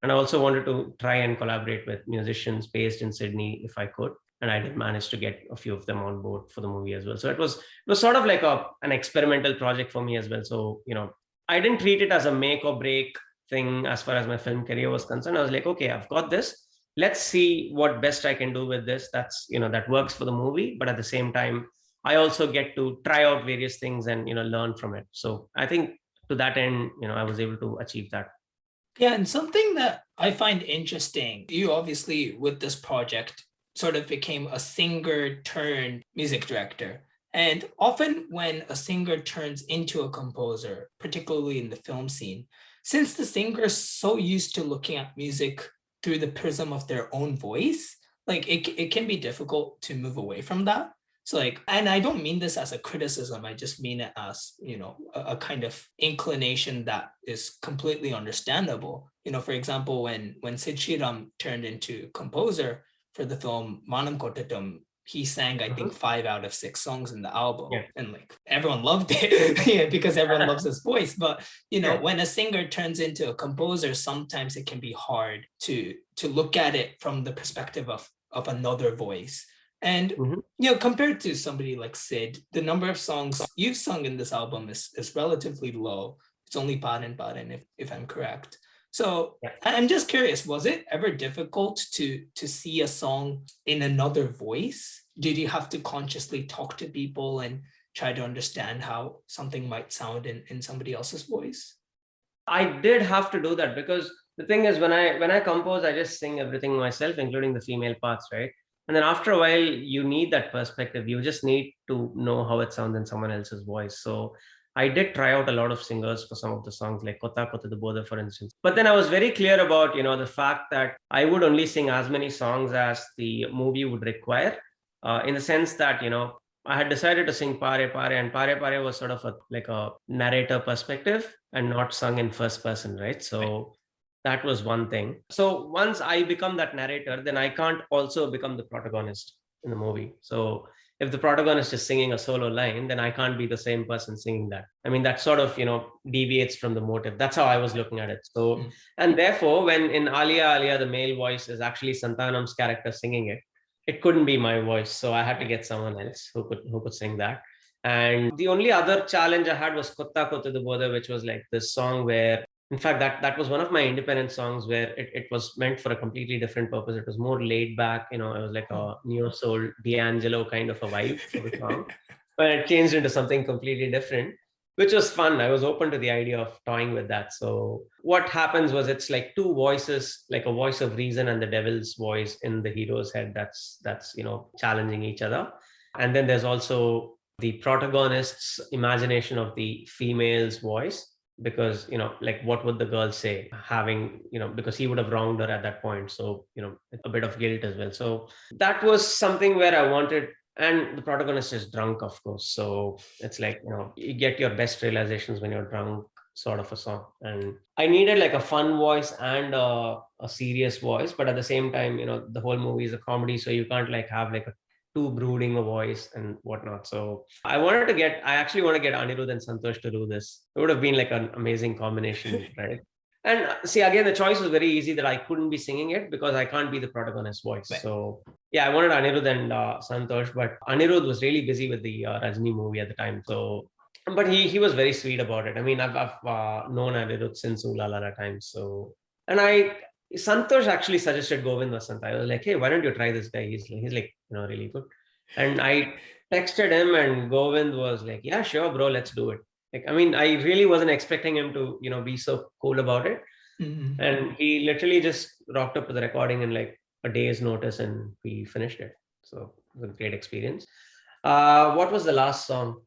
And I also wanted to try and collaborate with musicians based in Sydney if I could. And I did manage to get a few of them on board for the movie as well. So it was sort of like an experimental project for me as well. So, I didn't treat it as a make or break thing as far as my film career was concerned. I was like, okay, I've got this. Let's see what best I can do with this. That's, that works for the movie. But at the same time, I also get to try out various things and, learn from it. So I think to that end, I was able to achieve that. Yeah, and something that I find interesting, you obviously with this project sort of became a singer turned music director. And often when a singer turns into a composer, particularly in the film scene, since the singer is so used to looking at music through the prism of their own voice, like it can be difficult to move away from that. So like, and I don't mean this as a criticism, I just mean it as, a kind of inclination that is completely understandable. For example, when Sid Sriram turned into composer for the film Manam Kottatam, he sang, I think, 5 out of 6 songs in the album. Yeah. And like everyone loved it yeah, because everyone loves his voice. But, when a singer turns into a composer, sometimes it can be hard to look at it from the perspective of another voice. And, compared to somebody like Sid, the number of songs you've sung in this album is relatively low. It's only Padan if I'm correct. So yeah. I'm just curious, was it ever difficult to see a song in another voice? Did you have to consciously talk to people and try to understand how something might sound in somebody else's voice? I did have to do that because the thing is when I compose, I just sing everything myself, including the female parts, right? And then after a while, you need that perspective. You just need to know how it sounds in someone else's voice. So I did try out a lot of singers for some of the songs, like Kotta Kotta the Bodha, for instance. But then I was very clear about, the fact that I would only sing as many songs as the movie would require, in the sense that, I had decided to sing Pare Pare, and Pare Pare was sort of like a narrator perspective and not sung in first person, right? So that was one thing. So once I become that narrator, then I can't also become the protagonist in the movie. So if the protagonist is singing a solo line, then I can't be the same person singing that. I mean, that sort of, deviates from the motive. That's how I was looking at it. So, and therefore, when in Alia, the male voice is actually Santanam's character singing it, it couldn't be my voice. So I had to get someone else who could sing that. And the only other challenge I had was Kotta Kotta the Bodha, which was like this song where, in fact, that was one of my independent songs where it was meant for a completely different purpose. It was more laid back, it was like a neo-soul D'Angelo kind of a vibe for the song. But it changed into something completely different, which was fun. I was open to the idea of toying with that. So what happens was it's like two voices, like a voice of reason and the devil's voice in the hero's head that's challenging each other. And then there's also the protagonist's imagination of the female's voice. Because, like what would the girl say having, because he would have wronged her at that point. So, a bit of guilt as well. So that was something where I wanted, and the protagonist is drunk, of course. So it's like, you get your best realizations when you're drunk, sort of a song. And I needed like a fun voice and a serious voice, but at the same time, the whole movie is a comedy. So you can't like have like a too brooding a voice and whatnot. So I actually want to get Anirudh and Santhosh to do this. It would have been like an amazing combination, right? And see, again, the choice was very easy that I couldn't be singing it because I can't be the protagonist's voice. Right. So yeah, I wanted Anirudh and Santhosh, but Anirudh was really busy with the Rajni movie at the time. So, but he was very sweet about it. I mean, I've known Anirudh since Ooh La La times. So, and Santhosh actually suggested Govind Vasant. I was like, hey, why don't you try this guy? He's like, really good. And I texted him and Govind was like, yeah, sure, bro, let's do it. Like, I mean, I really wasn't expecting him to, be so cool about it. Mm-hmm. And he literally just rocked up to the recording in like a day's notice and we finished it. So it was a great experience. What was the last song?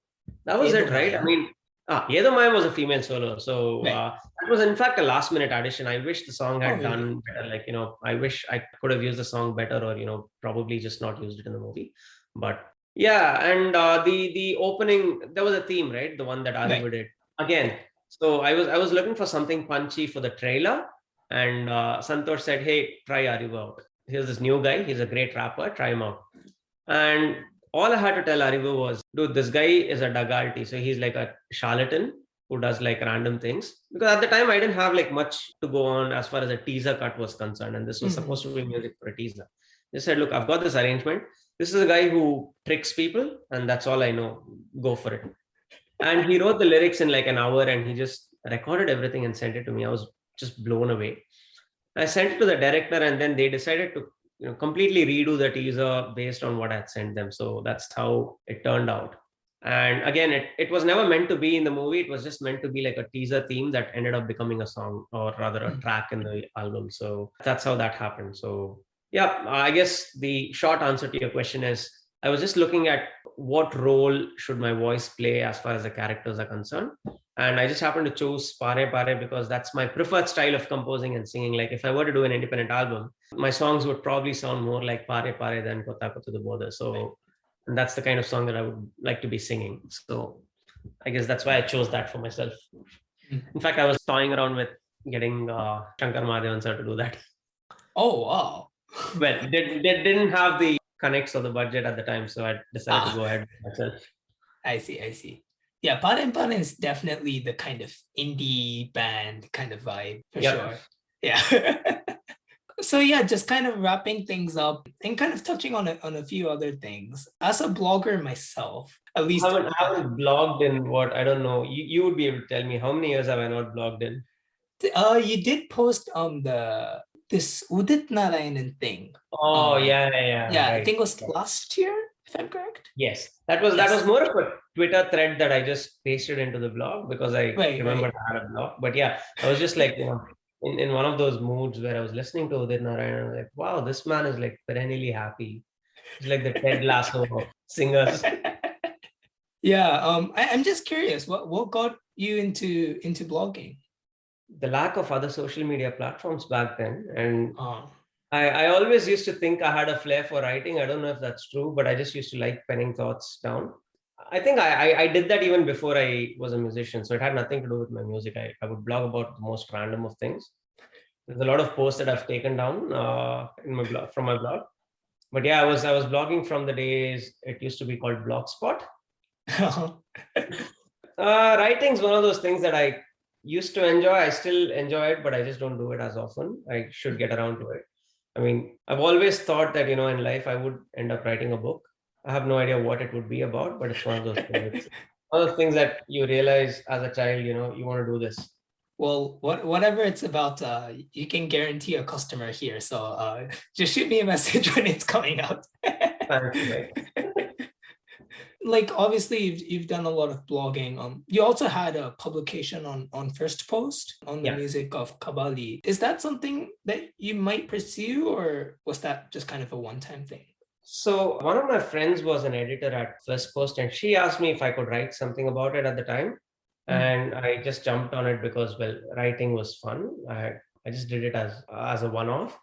That was it, right? I mean, Yedamayam was a female solo. So that was in fact a last minute addition. I wish the song had done better. Like, I wish I could have used the song better, or, probably just not used it in the movie. But yeah, and the opening, there was a theme, right? The one that Arivu did. Again, so I was looking for something punchy for the trailer, and Santhosh said, "Hey, try Arivu out. Here's this new guy. He's a great rapper. Try him out." And all I had to tell Arivu was, dude, this guy is a dagalti. So he's like a charlatan who does like random things. Because at the time I didn't have like much to go on as far as a teaser cut was concerned. And this was supposed to be music for a teaser. They said, look, I've got this arrangement. This is a guy who tricks people, and that's all I know. Go for it. And he wrote the lyrics in like an hour, and he just recorded everything and sent it to me. I was just blown away. I sent it to the director, and then they decided to completely redo the teaser based on what I had sent them. So that's how it turned out. And again, it was never meant to be in the movie. It was just meant to be like a teaser theme that ended up becoming a song, or rather a track in the album. So that's how that happened. So yeah, I guess the short answer to your question is, I was just looking at what role should my voice play as far as the characters are concerned. And I just happened to choose Pare Pare because that's my preferred style of composing and singing. Like if I were to do an independent album, my songs would probably sound more like Pare Pare than Kota Kota the Border. So and that's the kind of song that I would like to be singing. So I guess that's why I chose that for myself. In fact, I was toying around with getting Shankar Mahadevan sir to do that. Oh, wow. Well, they didn't have the connects or the budget at the time, so I decided to go ahead with myself. I see. Yeah, Pare Pare is definitely the kind of indie band kind of vibe for sure. Yeah. So yeah, just kind of wrapping things up and kind of touching on a few other things. As a blogger myself, at least I haven't blogged in what, I don't know. You would be able to tell me how many years have I not blogged in? You did post this Udit Narayanan thing. Oh, yeah. Right. I think it was last year, if I'm correct. Yes. That was more of a Twitter thread that I just pasted into the blog because I remembered I had a blog. But yeah, I was just like, in one of those moods where I was listening to Udit Narayanan, I was like, wow, this man is like perennially happy. He's like the Ted Lasso of singers. Yeah. I'm just curious, what got you into blogging? The lack of other social media platforms back then. And I always used to think I had a flair for writing. I don't know if that's true, but I just used to like penning thoughts down. I think I did that even before I was a musician. So it had nothing to do with my music. I would blog about the most random of things. There's a lot of posts that I've taken down in my blog, from my blog. But yeah, I was blogging from the days it used to be called Blogspot. Writing is one of those things that I used to enjoy. I still enjoy it, but I just don't do it as often. I should get around to it. I mean, I've always thought that, in life, I would end up writing a book. I have no idea what it would be about, but it's one of those things. It's one of those things that you realize as a child, you want to do this. Well, whatever it's about, you can guarantee a customer here. So just shoot me a message when it's coming out. Thanks, mate. Like, obviously, you've done a lot of blogging. You also had a publication on First Post on the music of Kabali. Is that something that you might pursue, or was that just kind of a one-time thing? So one of my friends was an editor at First Post, and she asked me if I could write something about it at the time. And I just jumped on it because, well, writing was fun. I just did it as a one-off.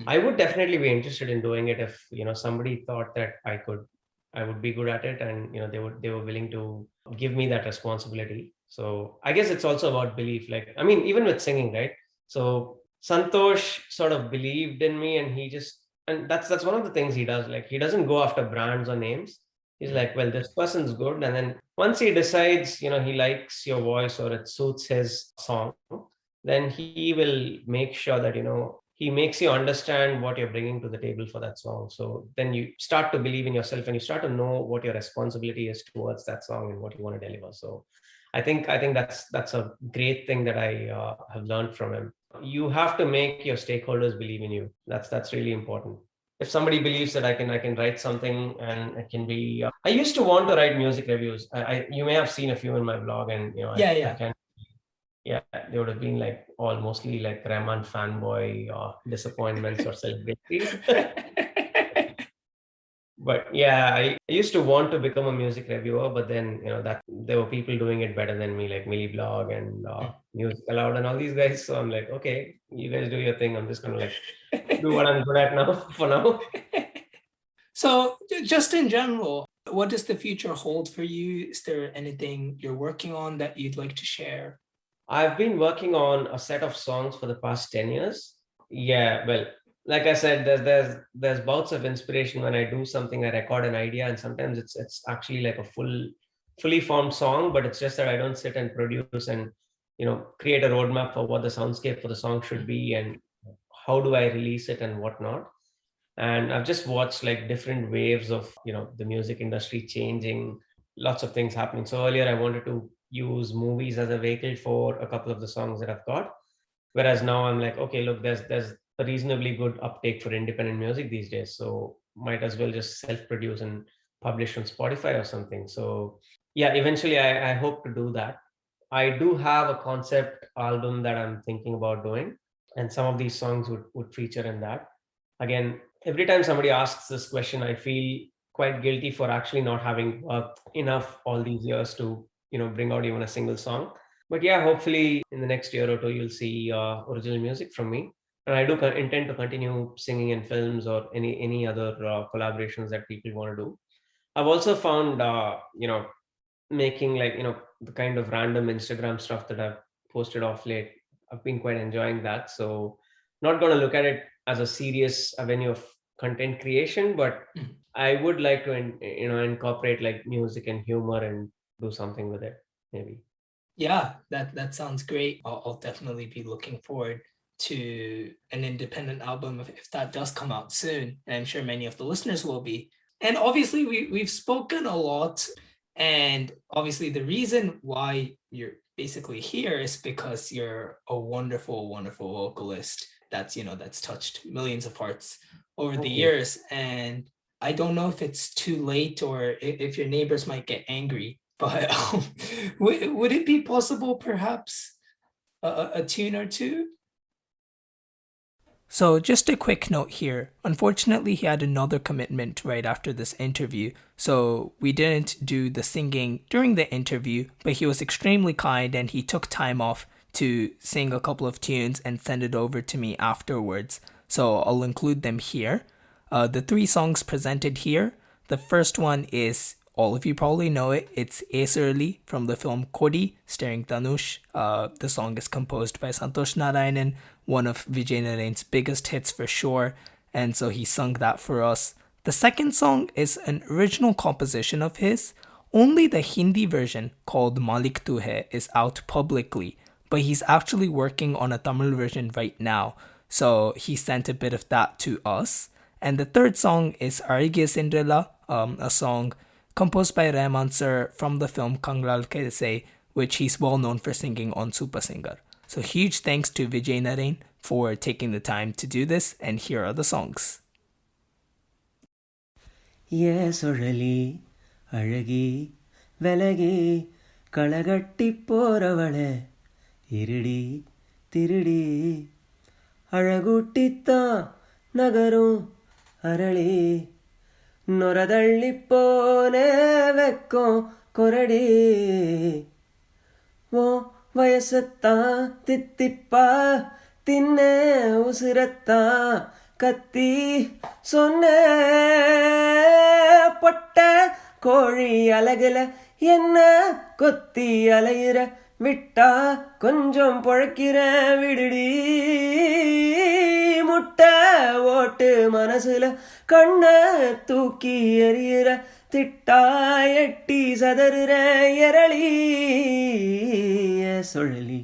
I would definitely be interested in doing it if, somebody thought that I would be good at it, and they were willing to give me that responsibility. So I guess it's also about belief. Like, I mean, even with singing, right? So Santhosh sort of believed in me, and that's one of the things he does. Like, he doesn't go after brands or names. He's like, well, this person's good, and then once he decides, he likes your voice or it suits his song, then he will make sure that he makes you understand what you're bringing to the table for that song. So then you start to believe in yourself, and you start to know what your responsibility is towards that song and what you want to deliver. So I think that's a great thing that I have learned from him. You have to make your stakeholders believe in you. That's really important. If somebody believes that I can write something and it can be, I used to want to write music reviews. You may have seen a few in my blog, and I can yeah, they would have been like all mostly like Rahman fanboy disappointments or celebrities. But yeah, I used to want to become a music reviewer, but then that there were people doing it better than me, like Millie Blog and Music Aloud and all these guys. So I'm like, okay, you guys do your thing. I'm just gonna like do what I'm good at now for now. So, just in general, what does the future hold for you? Is there anything you're working on that you'd like to share? I've been working on a set of songs for the past 10 years. Yeah, well, like I said, there's bouts of inspiration when I do something. I record an idea, and sometimes it's actually like a fully formed song, but it's just that I don't sit and produce and create a roadmap for what the soundscape for the song should be and how do I release it and whatnot. And I've just watched like different waves of the music industry changing, lots of things happening. So earlier I wanted to use movies as a vehicle for a couple of the songs that I've got, whereas now I'm like, okay, look, there's a reasonably good uptake for independent music these days, so might as well just self-produce and publish on Spotify or something. So yeah, eventually I hope to do that. I do have a concept album that I'm thinking about doing, and some of these songs would feature in that. Again, every time somebody asks this question, I feel quite guilty for actually not having worked enough all these years to bring out even a single song. But yeah, hopefully in the next year or two you'll see original music from me, and I do intend to continue singing in films or any other collaborations that people want to do. I've also found making like the kind of random Instagram stuff that I've posted off late, I've been quite enjoying that. So not going to look at it as a serious avenue of content creation, but I would like to incorporate like music and humor and do something with it, maybe. Yeah, that sounds great. I'll definitely be looking forward to an independent album if that does come out soon. And I'm sure many of the listeners will be. And obviously, we've spoken a lot. And obviously, the reason why you're basically here is because you're a wonderful, wonderful vocalist that's touched millions of hearts over the years. And I don't know if it's too late or if your neighbors might get angry, but would it be possible perhaps a tune or two? So, just a quick note here. Unfortunately, he had another commitment right after this interview, so we didn't do the singing during the interview, but he was extremely kind and he took time off to sing a couple of tunes and send it over to me afterwards. So, I'll include them here. The three songs presented here. The first one is, all of you probably know it, it's Suzhali from the film Kodi, starring Dhanush. The song is composed by Santhosh Narayanan, one of Vijaynarain's biggest hits for sure, and so he sung that for us. The second song is an original composition of his. Only the Hindi version, called Malik Tu Hai, is out publicly, but he's actually working on a Tamil version right now, so he sent a bit of that to us. And the third song is Azhagiya Soodana, a song composed by Rahman sir from the film Kangal Kaise, which he's well known for singing on Super Singer. So huge thanks to Vijaynarain for taking the time to do this, and here are the songs. Suzhali, Azhagi, Velagi, Kalagatti Poravale, Iridi, Tiridi, Azhagutita, Nagaru, Arali, Noradallipone Vekko, Koradi, Wo. ವಯಸ್ಸತ್ತ ತಿತ್ತಿಪ್ಪ ತಿನ್ನೆ ಉಸಿರತ್ತ ಕತ್ತಿ ಸೊನ್ನೆ பொட்ட கோழி அலகல என்ன கொத்தி அலையிற விட்டா கொஞ்சம் பொழைக்கிற விடுடி முட்டை ஓட்டு மனசுல கண்ண தூக்கி எறிகிற திட்டா எட்டி சதறுற எரளி சுழலி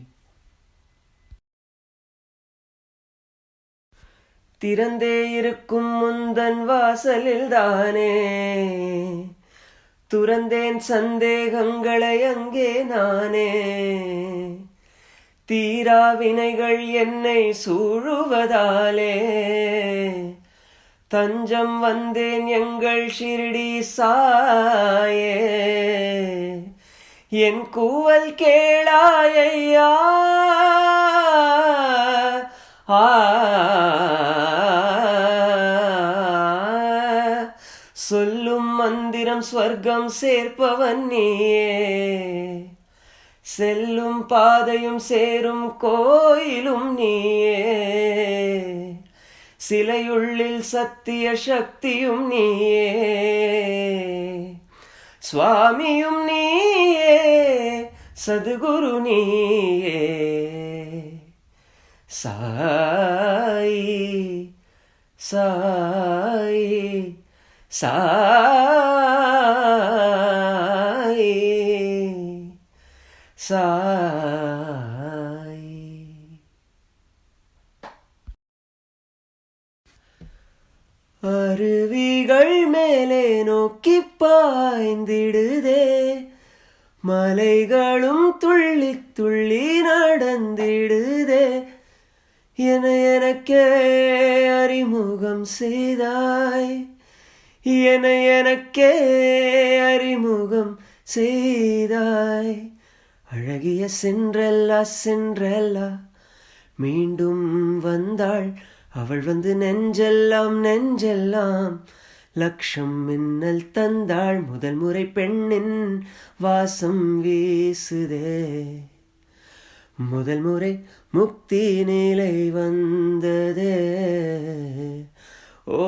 திறந்தே இருக்கும் முந்தன் வாசலில் தானே துறந்தேன் சந்தேகங்களை அங்கே நானே தீரா வினைகள் என்னை சூழுவதாலே தஞ்சம் வந்தேன் எங்கள் ஷிரடி சாயே என் கூவல் கேளாயையா. சொல்லும் மந்திரம் ஸ்வர்க்கம் சேர்ப்பவன் நீயே, செல்லும் பாதையும் சேரும் கோயிலும் நீயே, சிலையுள்ளில் சத்திய சக்தியும் நீயே, சுவாமியும் நீயே, சதுகுரு நீயே. சாயி சாயி சாயி சாயி. அருவிகள் மேலே நோக்கி பாய்ந்திடுதே, மலைகளும் துள்ளி துள்ளி நடந்திடுதே, எனக்கே அறிமுகம் செய்தாய், எனக்கே அறிமுகம் செய்தாய். அழகிய சென்றல்லா சென்றல்லா மீண்டும் வந்தாள், அவள் வந்து நெஞ்செல்லாம் நெஞ்செல்லாம் லட்சம் மின்னல் தந்தாள். முதல் முறை பெண்ணின் வாசம் வீசுதே, முதல் முறை முக்தி நிலை வந்ததே. ஓ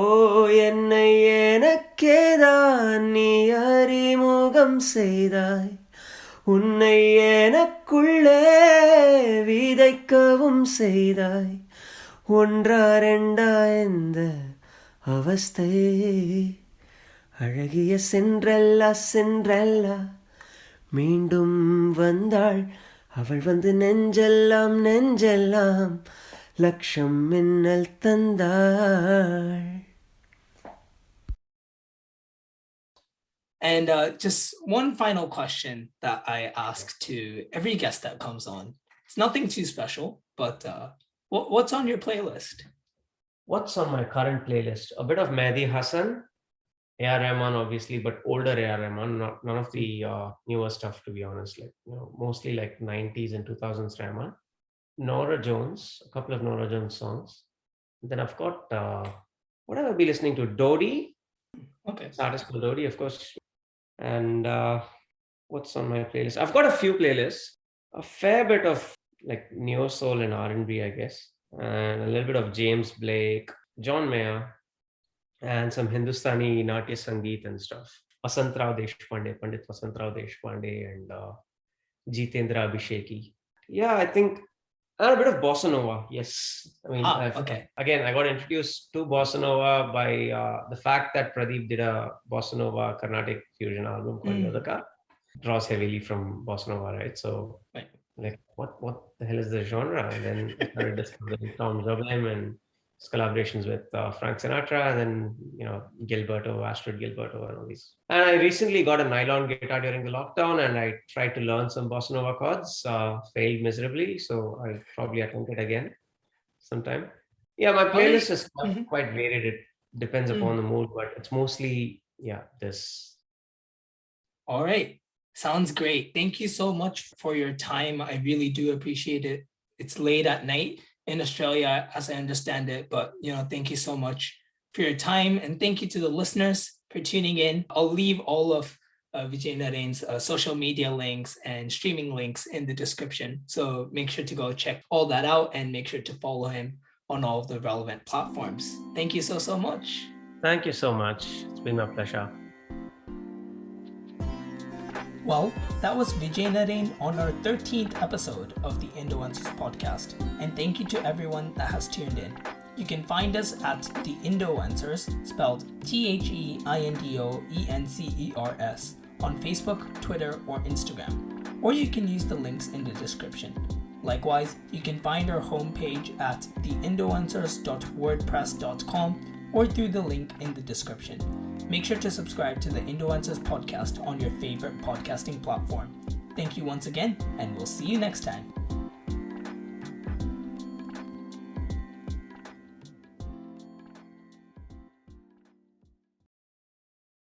என்னை எனக்கேதான் நீ அறிமுகம் செய்தாய், உன்னை எனக்குள்ளே விதைக்கவும் செய்தாய். ஒன்றா ரெண்டா எந்த அவஸ்தை, அழகிய சென்றல்லா சென்றல்லா மீண்டும் வந்தாள், அவள் வந்து நெஞ்செல்லாம் நெஞ்செல்லாம் லட்சம் மின்னல் தந்தாள். And just one final question that I ask to every guest that comes on. It's nothing too special, but what's on your playlist? What's on my current playlist? A bit of Mehdi Hassan, A.R. Rahman obviously, but older A.R. Rahman, none of the newer stuff, to be honest. Like, mostly like 90s and 2000s Rahman. Nora Jones, a couple of Nora Jones songs. Then I've got what have I been listening to? Dodi. Okay. Artist called Dodi, of course. And what's on my playlist? I've got a few playlists. A fair bit of like neo soul and R&B, I guess, and a little bit of James Blake, John Mayer, and some Hindustani Natya Sangeet and stuff. Vasantrao Deshpande, Pandit Vasantrao Deshpande, and Jitendra Abhisheki. Yeah, I think a bit of bossa nova. Yes, I mean, okay. Again, I got introduced to bossa nova by the fact that Pradeep did a bossa nova Carnatic fusion album called Yodaka. Draws heavily from bossa nova, right? So, right. Like, what the hell is the genre? And then I started discovering Tom Jobim and his collaborations with Frank Sinatra, and then Gilberto, Astrid Gilberto, and all these. And I recently got a nylon guitar during the lockdown, and I tried to learn some bossa nova chords. Failed miserably, so I'll probably attempt it again sometime. Yeah, my playlist is quite varied. It depends upon the mood, but it's mostly this. All right. Sounds great. Thank you so much for your time. I really do appreciate it. It's late at night in Australia, as I understand it, but thank you so much for your time, and thank you to the listeners for tuning in. I'll leave all of Vijaynarain's social media links and streaming links in the description, so make sure to go check all that out and make sure to follow him on all of the relevant platforms. Thank you so much. Thank you so much. It's been my pleasure. Well, that was Vijaynarain on our 13th episode of the Indoencers Podcast, and thank you to everyone that has tuned in. You can find us at the Indoencers, spelled THEINDOENCERS, on Facebook, Twitter, or Instagram, or you can use the links in the description. Likewise, you can find our homepage at theindoencers.wordpress.com or through the link in the description. Make sure to subscribe to the Indoencers Podcast on your favorite podcasting platform. Thank you once again, and we'll see you next time.